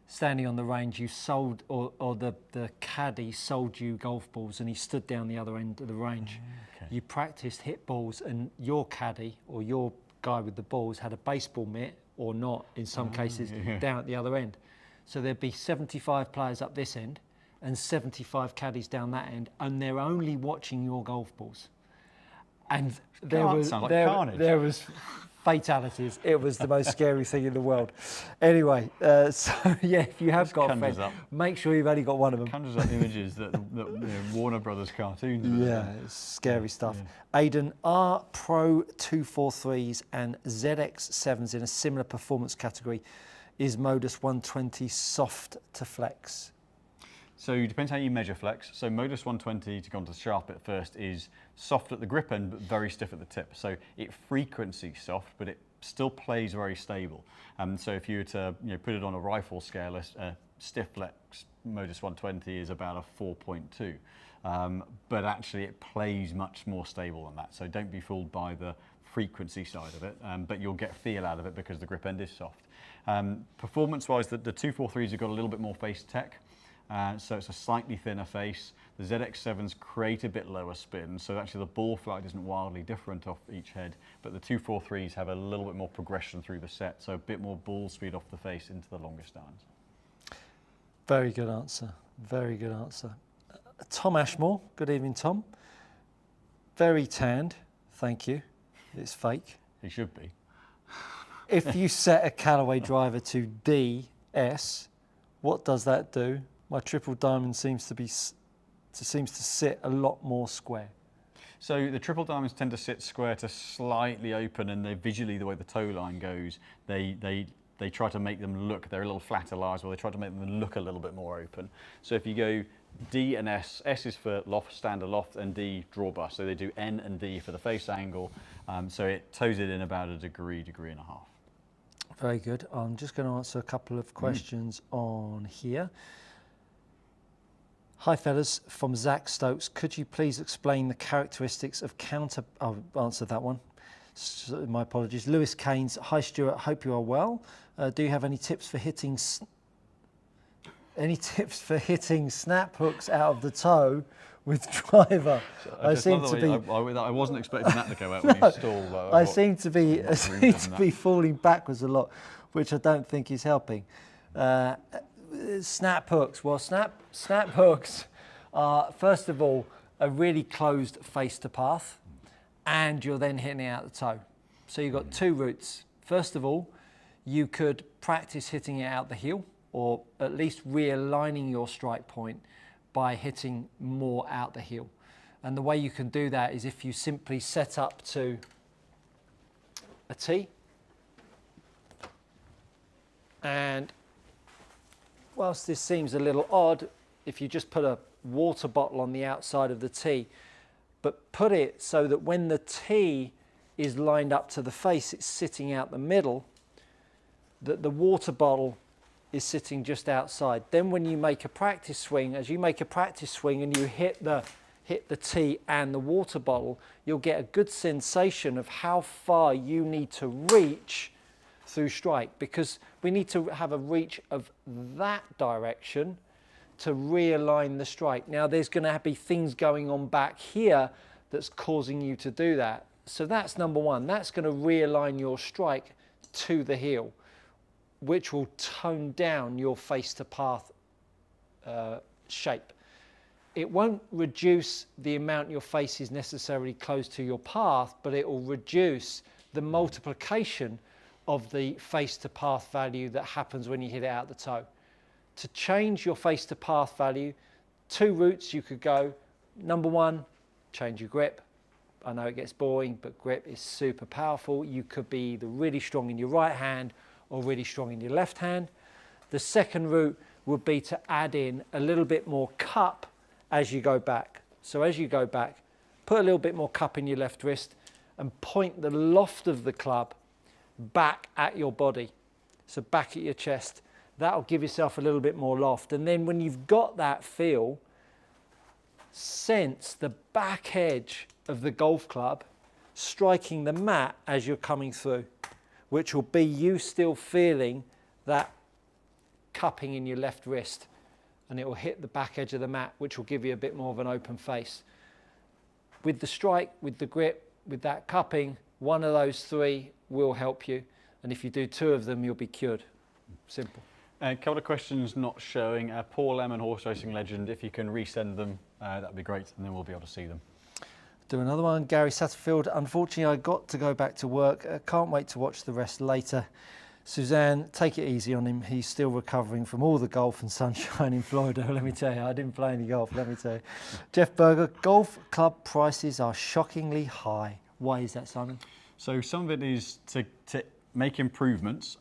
Standing on the range, you sold, or the caddy sold you golf balls, and he stood down the other end of the range. Okay. You practiced hit balls, and your caddy or your guy with the balls had a baseball mitt or not, in some cases, down at the other end. So there'd be 75 players up this end and 75 caddies down that end, and they're only watching your golf balls. And there was fatalities. It was the most scary thing in the world. Anyway, if you have got a friend, make sure you've only got one of them. Conjures up images that Warner Brothers cartoons. Yeah, it's scary stuff. Aidan, are Pro 243s and ZX7s in a similar performance category? Is Modus 120 soft to flex? So it depends how you measure flex. So Modus 120, to go on to the sharp bit first, is soft at the grip end but very stiff at the tip. So it frequency soft, but it still plays very stable. So if you were to put it on a rifle scale, a stiff flex Modus 120 is about a 4.2. But actually it plays much more stable than that. So don't be fooled by the frequency side of it, but you'll get feel out of it because the grip end is soft. Performance-wise, the 243s have got a little bit more face tech. So it's a slightly thinner face. The ZX7s create a bit lower spin, so actually the ball flight isn't wildly different off each head, but the 243s have a little bit more progression through the set, so a bit more ball speed off the face into the longest irons. Very good answer. Very good answer. Tom Ashmore. Good evening, Tom. Very tanned. Thank you. It's fake. He should be. If you set a Callaway driver to DS, what does that do? My triple diamond seems to sit a lot more square. So the triple diamonds tend to sit square to slightly open, and they visually, the way the toe line goes, they try to make them look, they're a little flatter lies, or they try to make them look a little bit more open. So if you go D and S, S is for loft, standard loft, and D, draw bust. So they do N and D for the face angle. So it toes it in about a degree and a half. Very good. I'm just going to answer a couple of questions on here. Hi fellas, from Zach Stokes. Could you please explain the characteristics of counter... I'll answer that one. So, my apologies. Lewis Keynes. Hi Stuart, hope you are well. Do you have any tips for hitting... snap hooks out of the toe with driver? I wasn't expecting that to go out when you stalled. I seem to be falling backwards a lot, which I don't think is helping. Snap hooks. Well, snap hooks are, first of all, a really closed face to path, and you're then hitting it out the toe. So you've got two routes. First of all, you could practice hitting it out the heel, or at least realigning your strike point by hitting more out the heel. And the way you can do that is if you simply set up to a T, and whilst this seems a little odd, if you just put a water bottle on the outside of the T, but put it so that when the T is lined up to the face, it's sitting out the middle, that the water bottle is sitting just outside. Then when you make a practice swing, as you make a practice swing and you hit the tee and the water bottle, you'll get a good sensation of how far you need to reach through strike, because we need to have a reach of that direction to realign the strike. Now there's going to be things going on back here that's causing you to do that. So that's number one. That's going to realign your strike to the heel, which will tone down your face to path shape. It won't reduce the amount your face is necessarily close to your path, but it will reduce the multiplication of the face to path value that happens when you hit it out the toe. To change your face to path value, two routes you could go. Number one, change your grip. I know it gets boring, but grip is super powerful. You could be either really strong in your right hand or really strong in your left hand. The second route would be to add in a little bit more cup as you go back. So as you go back, put a little bit more cup in your left wrist and point the loft of the club back at your body. So back at your chest. That'll give yourself a little bit more loft. And then when you've got that feel, sense the back edge of the golf club striking the mat as you're coming through, which will be you still feeling that cupping in your left wrist, and it will hit the back edge of the mat, which will give you a bit more of an open face. With the strike, with the grip, with that cupping, one of those three will help you. And if you do two of them, you'll be cured. Simple. A couple of questions not showing. Paul Lemon, horse racing legend, if you can resend them, that'd be great, and then we'll be able to see them. Do another one. Gary Satterfield. Unfortunately, I got to go back to work. Can't wait to watch the rest later. Suzanne, take it easy on him. He's still recovering from all the golf and sunshine in Florida. Let me tell you, I didn't play any golf, let me tell you. Jeff Berger, golf club prices are shockingly high. Why is that, Simon? So some of it is to make improvements.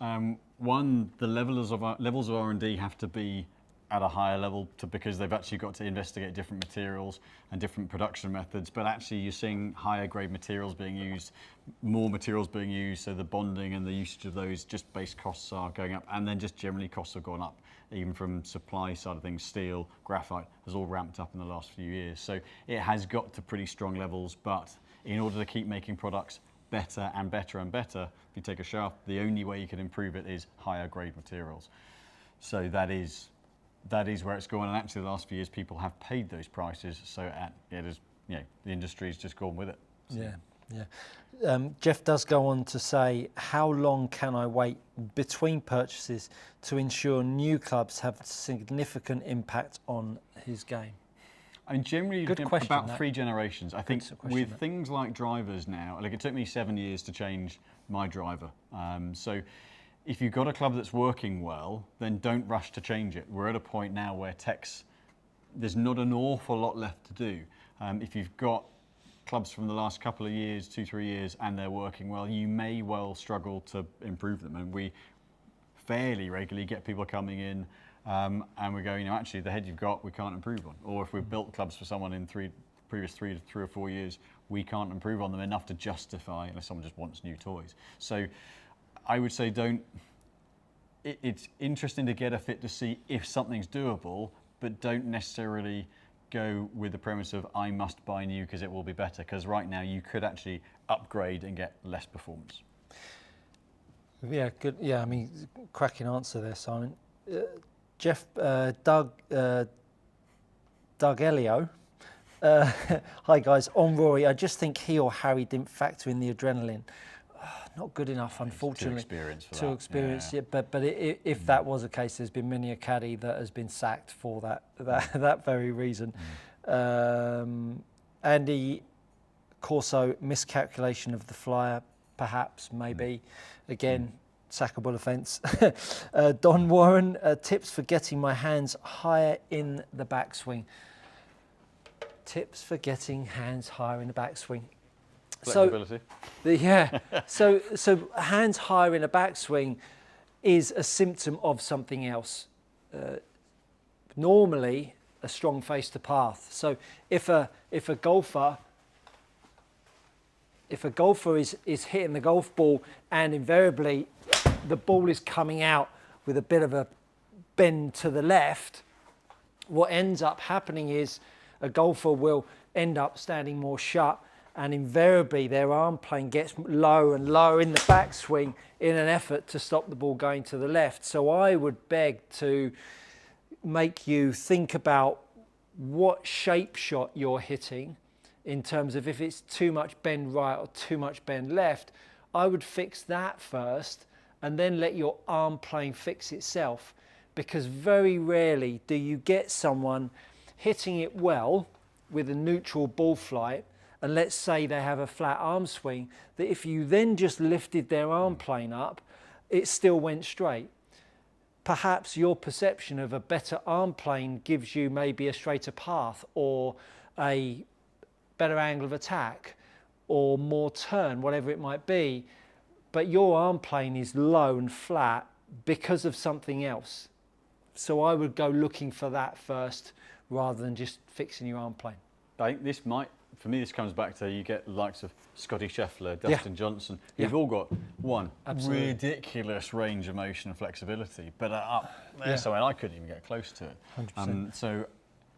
One, the levels of R&D have to be at a higher level because they've actually got to investigate different materials and different production methods, but actually you're seeing higher grade materials being used, more materials being used, so the bonding and the usage of those, just base costs are going up, and then just generally costs have gone up, even from supply side of things. Steel, graphite has all ramped up in the last few years, so it has got to pretty strong levels. But in order to keep making products better and better and better, if you take a shaft, the only way you can improve it is higher grade materials. So that is where it's going, and actually the last few years people have paid those prices, so it is, the industry's just gone with it. So. Yeah. Jeff does go on to say, how long can I wait between purchases to ensure new clubs have significant impact on his game? I mean, generally, about 3 generations. I think with that. things like drivers now, like it took me 7 years to change my driver. So if you've got a club that's working well, then don't rush to change it. We're at a point now where there's not an awful lot left to do. If you've got clubs from the last couple of years, 2-3 years, and they're working well, you may well struggle to improve them. And we fairly regularly get people coming in and we're going, actually, the head you've got, we can't improve on. Or if we've built clubs for someone in previous 3 or 4 years, we can't improve on them enough to justify, unless someone just wants new toys. So I would say it's interesting to get a fit to see if something's doable, but don't necessarily go with the premise of I must buy new because it will be better, because right now you could actually upgrade and get less performance. Yeah, good. Yeah, I mean, cracking answer there, Simon. Doug Elio. Hi guys, on Rory, I just think he or Harry didn't factor in the adrenaline. Not good enough, unfortunately. Too experienced. Yeah. But if that was the case, there's been many a caddy that has been sacked for that very reason. Andy Corso, miscalculation of the flyer, perhaps, maybe. Again, sackable offence. Don Warren, tips for getting my hands higher in the backswing. Tips for getting hands higher in the backswing. Flexibility. So hands higher in a backswing is a symptom of something else. Normally, a strong face to path. So if a golfer is hitting the golf ball and invariably the ball is coming out with a bit of a bend to the left, what ends up happening is a golfer will end up standing more shut, and invariably their arm plane gets lower and lower in the backswing in an effort to stop the ball going to the left. So I would beg to make you think about what shape shot you're hitting, in terms of if it's too much bend right or too much bend left. I would fix that first and then let your arm plane fix itself, because very rarely do you get someone hitting it well with a neutral ball flight, and let's say they have a flat arm swing, that if you then just lifted their arm plane up, it still went straight. Perhaps your perception of a better arm plane gives you maybe a straighter path or a better angle of attack or more turn, whatever it might be, but your arm plane is low and flat because of something else. So I would go looking for that first rather than just fixing your arm plane. I think for me, this comes back to, you get the likes of Scotty Scheffler, Dustin Johnson, who've all got ridiculous range of motion and flexibility, but up there somewhere, I couldn't even get close to it. 100%. So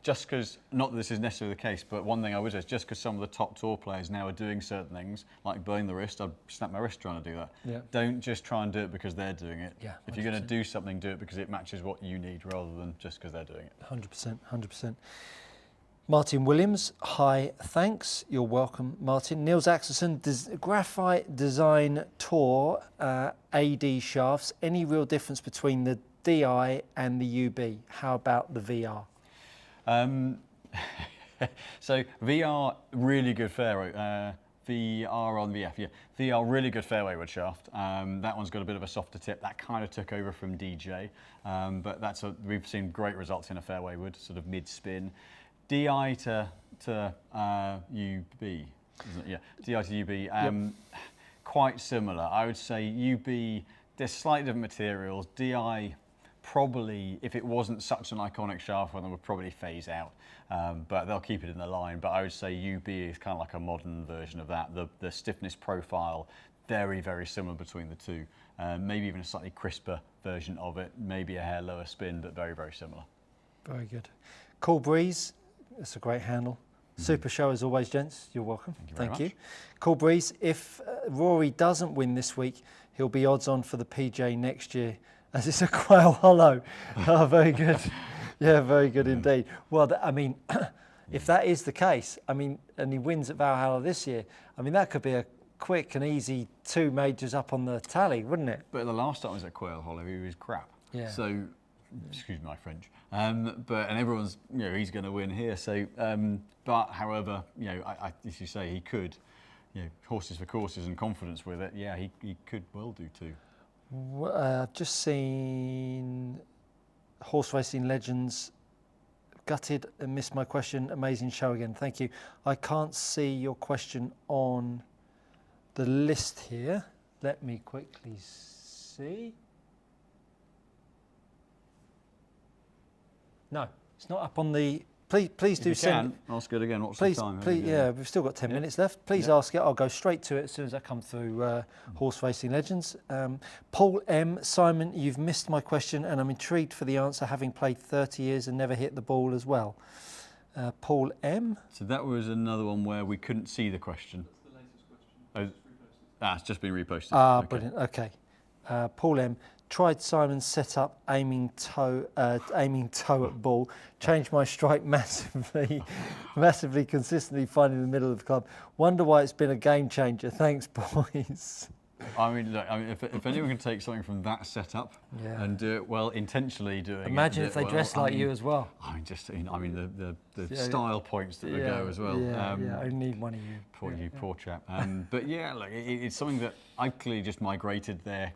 just because, not that this is necessarily the case, but one thing I would say is just because some of the top tour players now are doing certain things, like burning the wrist, I'd snap my wrist trying to do that. Yeah. Don't just try and do it because they're doing it. Yeah, if you're going to do something, do it because it matches what you need rather than just because they're doing it. 100%, 100%. Martin Williams, hi, thanks. You're welcome, Martin. Niels Axelson, Graphite Design Tour AD shafts. Any real difference between the DI and the UB? How about the VR? So VR, really good fairway. VR on VF, yeah. VR, really good fairway wood shaft. That one's got a bit of a softer tip. That kind of took over from DJ, but we've seen great results in a fairway wood, sort of mid-spin. DI to UB, isn't it? Yeah, DI to UB, quite similar. I would say UB, there's slightly different materials. DI, probably, if it wasn't such an iconic shaft, one, would probably phase out, but they'll keep it in the line. But I would say UB is kind of like a modern version of that. The stiffness profile, very, very similar between the two. Maybe even a slightly crisper version of it, maybe a hair lower spin, but very, very similar. Very good. Cool Breeze. That's a great handle. Super show as always, gents. You're welcome. Thank you. Cool Breeze. If Rory doesn't win this week, he'll be odds on for the PJ next year, as it's a Quail Hollow. Oh, very good. Yeah, very good indeed. Well, I mean, if that is the case, I mean, and he wins at Valhalla this year, I mean, that could be a quick and easy 2 majors up on the tally, wouldn't it? But the last time I was at Quail Hollow, he was crap. Yeah. So, excuse my French. And everyone's, he's going to win here. So, but however, as you say, he could horses for courses and confidence with it, yeah, he could well do too. I've just seen Horse Racing Legends. Gutted and missed my question. Amazing show again. Thank you. I can't see your question on the list here. Let me quickly see. No, it's not up on the. Please do send. Ask it again. What's please, the time? please, yeah, we've still got 10 minutes left. Please ask it. I'll go straight to it as soon as I come through Horse Racing Legends. Paul M. Simon, you've missed my question, and I'm intrigued for the answer, having played 30 years and never hit the ball as well. Paul M. So that was another one where we couldn't see the question. That's the latest question. It's just been reposted. Ah, brilliant. Okay. Paul M. Tried Simon's setup, aiming toe at ball. Changed my strike massively, consistently finding the middle of the club. Wonder why it's been a game changer. Thanks, boys. I mean, look, if anyone can take something from that setup and do it well, intentionally doing it. Imagine if they dressed like you as well. I mean, the style points that they go as well. I need one of you. Poor chap. But yeah, look, it's something that I've clearly just migrated there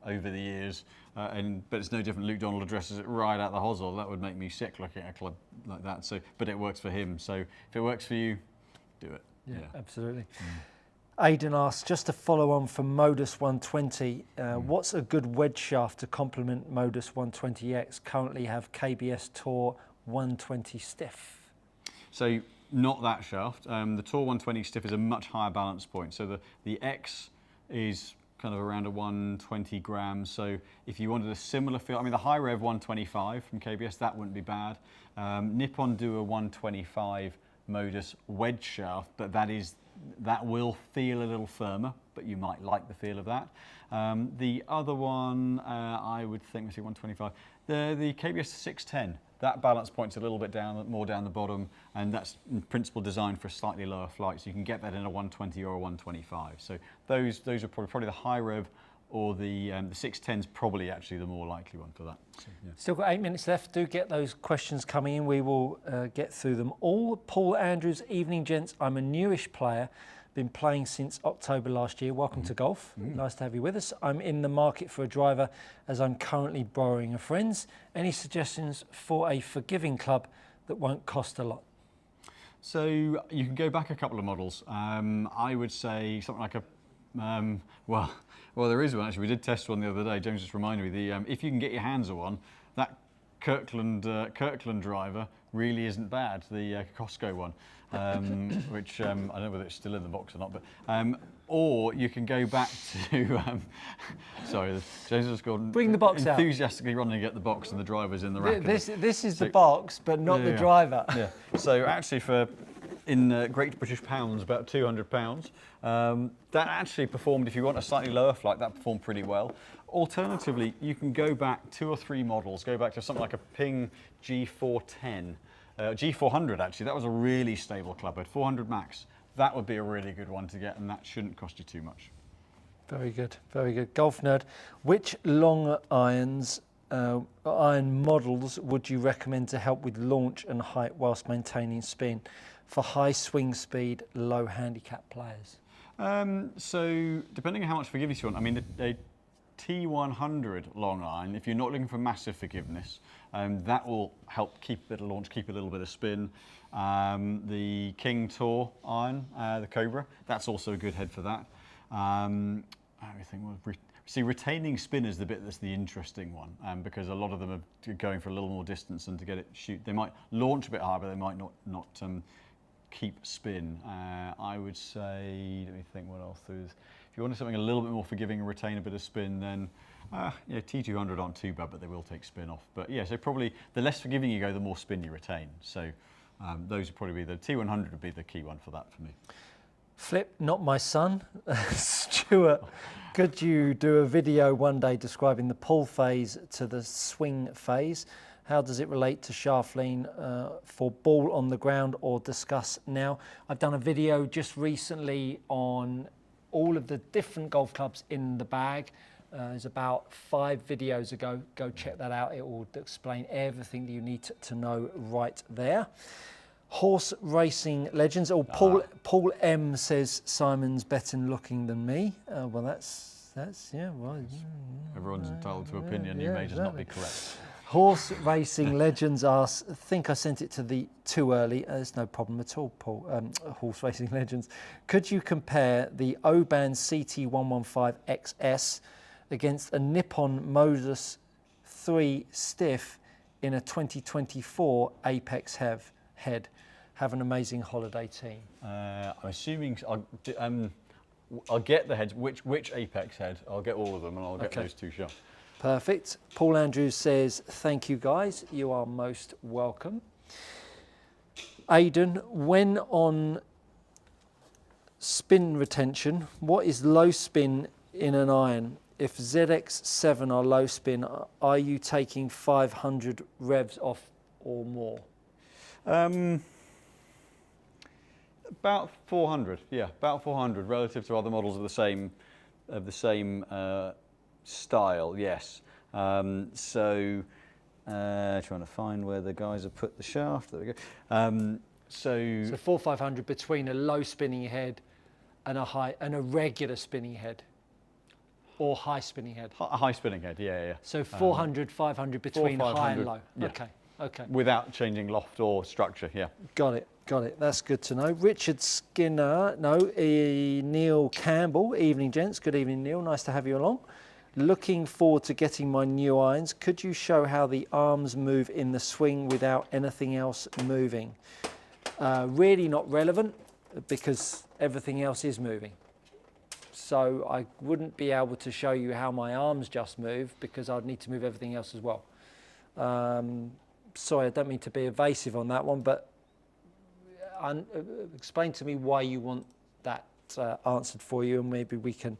over the years, but it's no different. Luke Donald addresses it right out the hosel. That would make me sick looking at a club like that. So, but it works for him. So if it works for you, do it. Yeah. Absolutely. Aidan asks, just to follow on from Modus 120, what's a good wedge shaft to complement Modus 120X? Currently have KBS Tour 120 stiff. So not that shaft. The Tour 120 stiff is a much higher balance point. So the X is kind of around a 120 grams. So if you wanted a similar feel, I mean the high rev 125 from KBS, that wouldn't be bad. Nippon do a 125 Modus wedge shaft, but that will feel a little firmer, but you might like the feel of that. The other one, I would think, let's see, 125. The KBS 610, that balance point's a little bit more down the bottom, and that's in principle designed for a slightly lower flight, so you can get that in a 120 or a 125. So those are probably the high rev, or the 610's probably actually the more likely one for that. So, yeah. Still got 8 minutes left. Do get those questions coming in. We will get through them all. Paul Andrews, evening gents. I'm a newish player. Been playing since October last year. Welcome to golf. Nice to have you with us. I'm in the market for a driver as I'm currently borrowing a friend's. Any suggestions for a forgiving club that won't cost a lot? So you can go back a couple of models. I would say something like a, well, there is one actually. We did test one the other day. James just reminded me. If you can get your hands on one, that Kirkland driver really isn't bad. The Costco one, which I don't know whether it's still in the box or not. But or you can go back to. Sorry, James has gone. Bring the box out. Enthusiastically running to get the box, and the driver's in the rack. This is the box, but not the driver. Yeah. So actually, in Great British pounds, about £200. That actually performed, if you want a slightly lower flight, that performed pretty well. Alternatively, you can go back 2 or 3 models, go back to something like a Ping G410, G400 actually, that was a really stable clubhead, 400 max. That would be a really good one to get, and that shouldn't cost you too much. Very good, very good. Golf nerd, which long irons, iron models would you recommend to help with launch and height whilst maintaining spin for high swing speed, low handicap players? So depending on how much forgiveness you want, I mean the T100 long iron, if you're not looking for massive forgiveness, that will help keep a bit of launch, keep a little bit of spin. The King Tour iron, the Cobra, that's also a good head for that. Retaining spin is the bit that's the interesting one, because a lot of them are going for a little more distance, and to get it shoot, they might launch a bit higher, but they might not keep spin. I would say, let me think what else there is. If you wanted something a little bit more forgiving and retain a bit of spin, then T200 aren't too bad, but they will take spin off. But yeah, so probably the less forgiving you go, the more spin you retain. So those would probably be the T100 would be the key one for that for me. Flip, not my son. Stuart, could you do a video one day describing the pull phase to the swing phase? How does it relate to shaft lean for ball on the ground, or discuss now? I've done a video just recently on all of the different golf clubs in the bag. It's about 5 videos ago. Go check that out. It will explain everything that you need to know right there. Horse racing legends. Oh, Paul M says Simon's better looking than me. Well, that's yeah. Well, Everyone's entitled to opinion. You may just not be correct. Horse racing legends asks, I think I sent it to too early. There's no problem at all, Paul. Horse racing legends. Could you compare the Oban CT115 XS against a Nippon Modus 3 Stiff in a 2024 Apex head? Have an amazing holiday, team. I'm assuming I'll get the heads. Which Apex head? I'll get all of them, and I'll get those two shots. Perfect. Paul Andrews says, thank you guys. You are most welcome. Aidan, when on spin retention, what is low spin in an iron? If ZX7 are low spin, are you taking 500 revs off or more? About 400, yeah, about 400 relative to other models of the same style, yes. Trying to find where the guys have put the shaft. There we go. So 400-500 between a low spinning head and a regular spinning head, or high spinning head. A high spinning head, yeah. So 400-500 between high and low. Yeah. Okay. Without changing loft or structure, yeah. Got it. That's good to know. Richard Skinner, Neil Campbell. Evening, gents. Good evening, Neil. Nice to have you along. Looking forward to getting my new irons. Could you show how the arms move in the swing without anything else moving? Really not relevant because everything else is moving. So I wouldn't be able to show you how my arms just move because I'd need to move everything else as well. Sorry, I don't mean to be evasive on that one, but explain to me why you want that answered for you, and maybe we can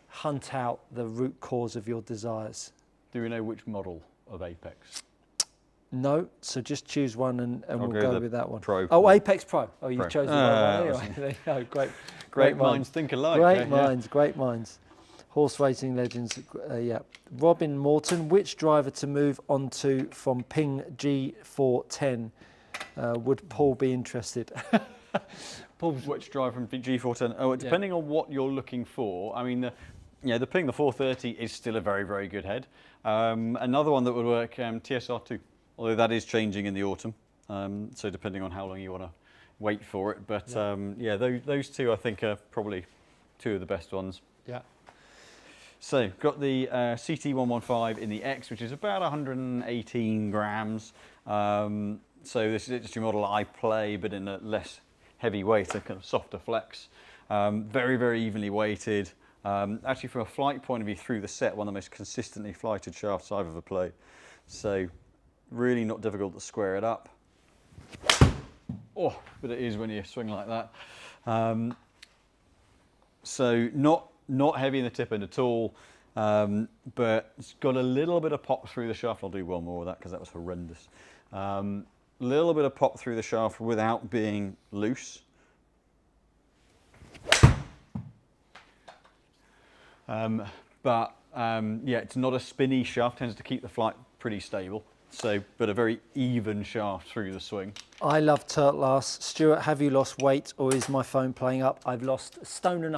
hunt out the root cause of your desires. Do we know which model of Apex? No, so just choose one and we'll go with that one. Pro. Oh, Apex Pro. Oh, you've chosen the right one anyway. There you go. Great minds think alike. Great minds. Horse racing legends, yeah. Robin Morton, which driver to move onto from Ping G410? Would Paul be interested? Which driver from G410? Oh, depending on what you're looking for. I mean, the Ping, the 430 is still a very, very good head. Another one that would work, TSR2, although that is changing in the autumn. So depending on how long you want to wait for it. But those two I think are probably two of the best ones. Yeah. So got the CT115 in the X, which is about 118 grams. So this is the industry model I play, but in a less heavy weight, a kind of softer flex. Very, very evenly weighted. Actually, from a flight point of view through the set, one of the most consistently flighted shafts I've ever played. So really not difficult to square it up. Oh, but it is when you swing like that. So not heavy in the tip end at all, but it's got a little bit of pop through the shaft. I'll do one more of that because that was horrendous. Little bit of pop through the shaft without being loose. It's not a spinny shaft, tends to keep the flight pretty stable. So, but a very even shaft through the swing. I love Turtle asks, Stuart, have you lost weight or is my phone playing up? I've lost 1.5 stone.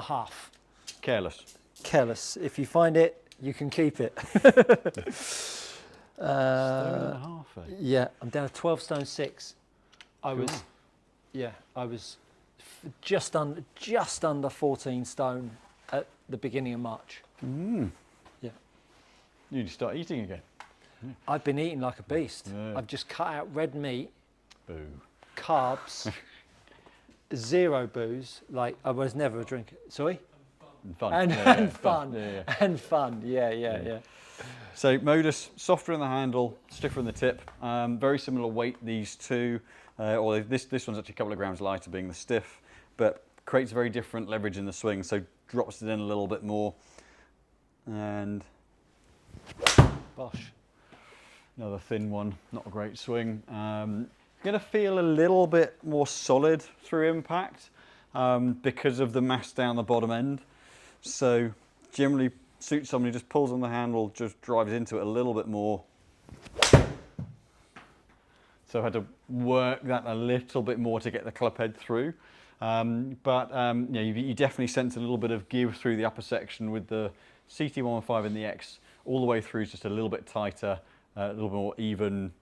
Careless. If you find it, you can keep it. 1.5 stone, eh? Yeah, I'm down to 12 stone 6. I was just under 14 stone at the beginning of March. Yeah. You need to start eating again. I've been eating like a beast. Yeah. I've just cut out red meat, Boo. carbs, 0 booze. Like I was never a drinker. Sorry? And fun. And fun. Yeah. And fun. Yeah. So Modus, softer in the handle, stiffer in the tip. Very similar weight, these two. Or this one's actually a couple of grams lighter, being the stiff, but creates very different leverage in the swing. So drops it in a little bit more, and Bosh. Another thin one, not a great swing. Going to feel a little bit more solid through impact because of the mass down the bottom end. So generally suits somebody who just pulls on the handle, just drives into it a little bit more. So I had to work that a little bit more to get the club head through. You definitely sense a little bit of give through the upper section with the CT115 and the X. All the way through is just a little bit tighter, a little more even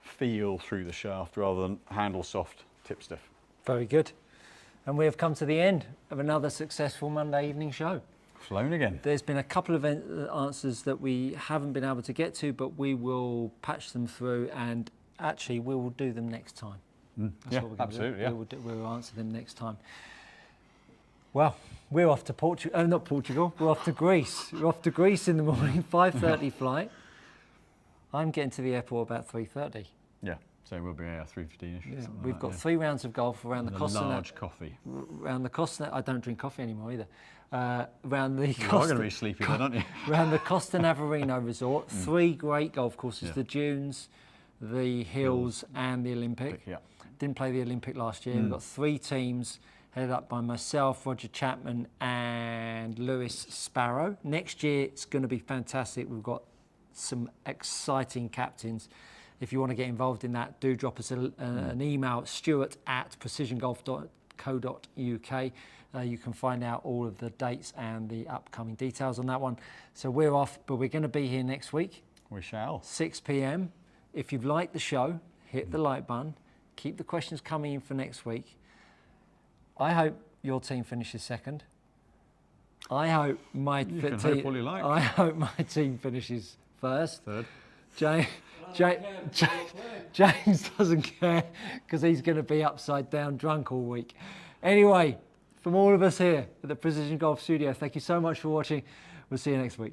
feel through the shaft rather than handle soft, tip stiff. Very good. And we have come to the end of another successful Monday evening show. Flown again. There's been a couple of answers that we haven't been able to get to, but we will patch them through, and actually we will do them next time. That's what we're gonna absolutely. do. Yeah. We'll answer them next time. Well, we're off to Portugal. Not Portugal. We're off to Greece. We're off to Greece in the morning, 5:30 flight. I'm getting to the airport about 3:30. Yeah. So we'll be 3:15ish. Yeah, we've got 3 rounds of golf around the Costa. Large coffee. Around the Costa. I don't drink coffee anymore either. Around the You're going to be sleepy then, aren't you? Around the Costa Navarino Resort. 3 great golf courses: Yeah. the Dunes, the Hills, and the Olympic. Yeah. Didn't play the Olympic last year. We've got 3 teams headed up by myself, Roger Chapman, and Lewis Sparrow. Next year it's going to be fantastic. We've got some exciting captains. If you want to get involved in that, do drop us an email, stuart@precisiongolf.co.uk. You can find out all of the dates and the upcoming details on that one. So we're off, but we're going to be here next week. We shall. 6 p.m. If you've liked the show, hit the like button. Keep the questions coming in for next week. I hope your team finishes second. I hope my can hope all you like. I hope my team finishes first. Third. James doesn't care because he's going to be upside down drunk all week. Anyway, from all of us here at the Precision Golf Studio, thank you so much for watching. We'll see you next week.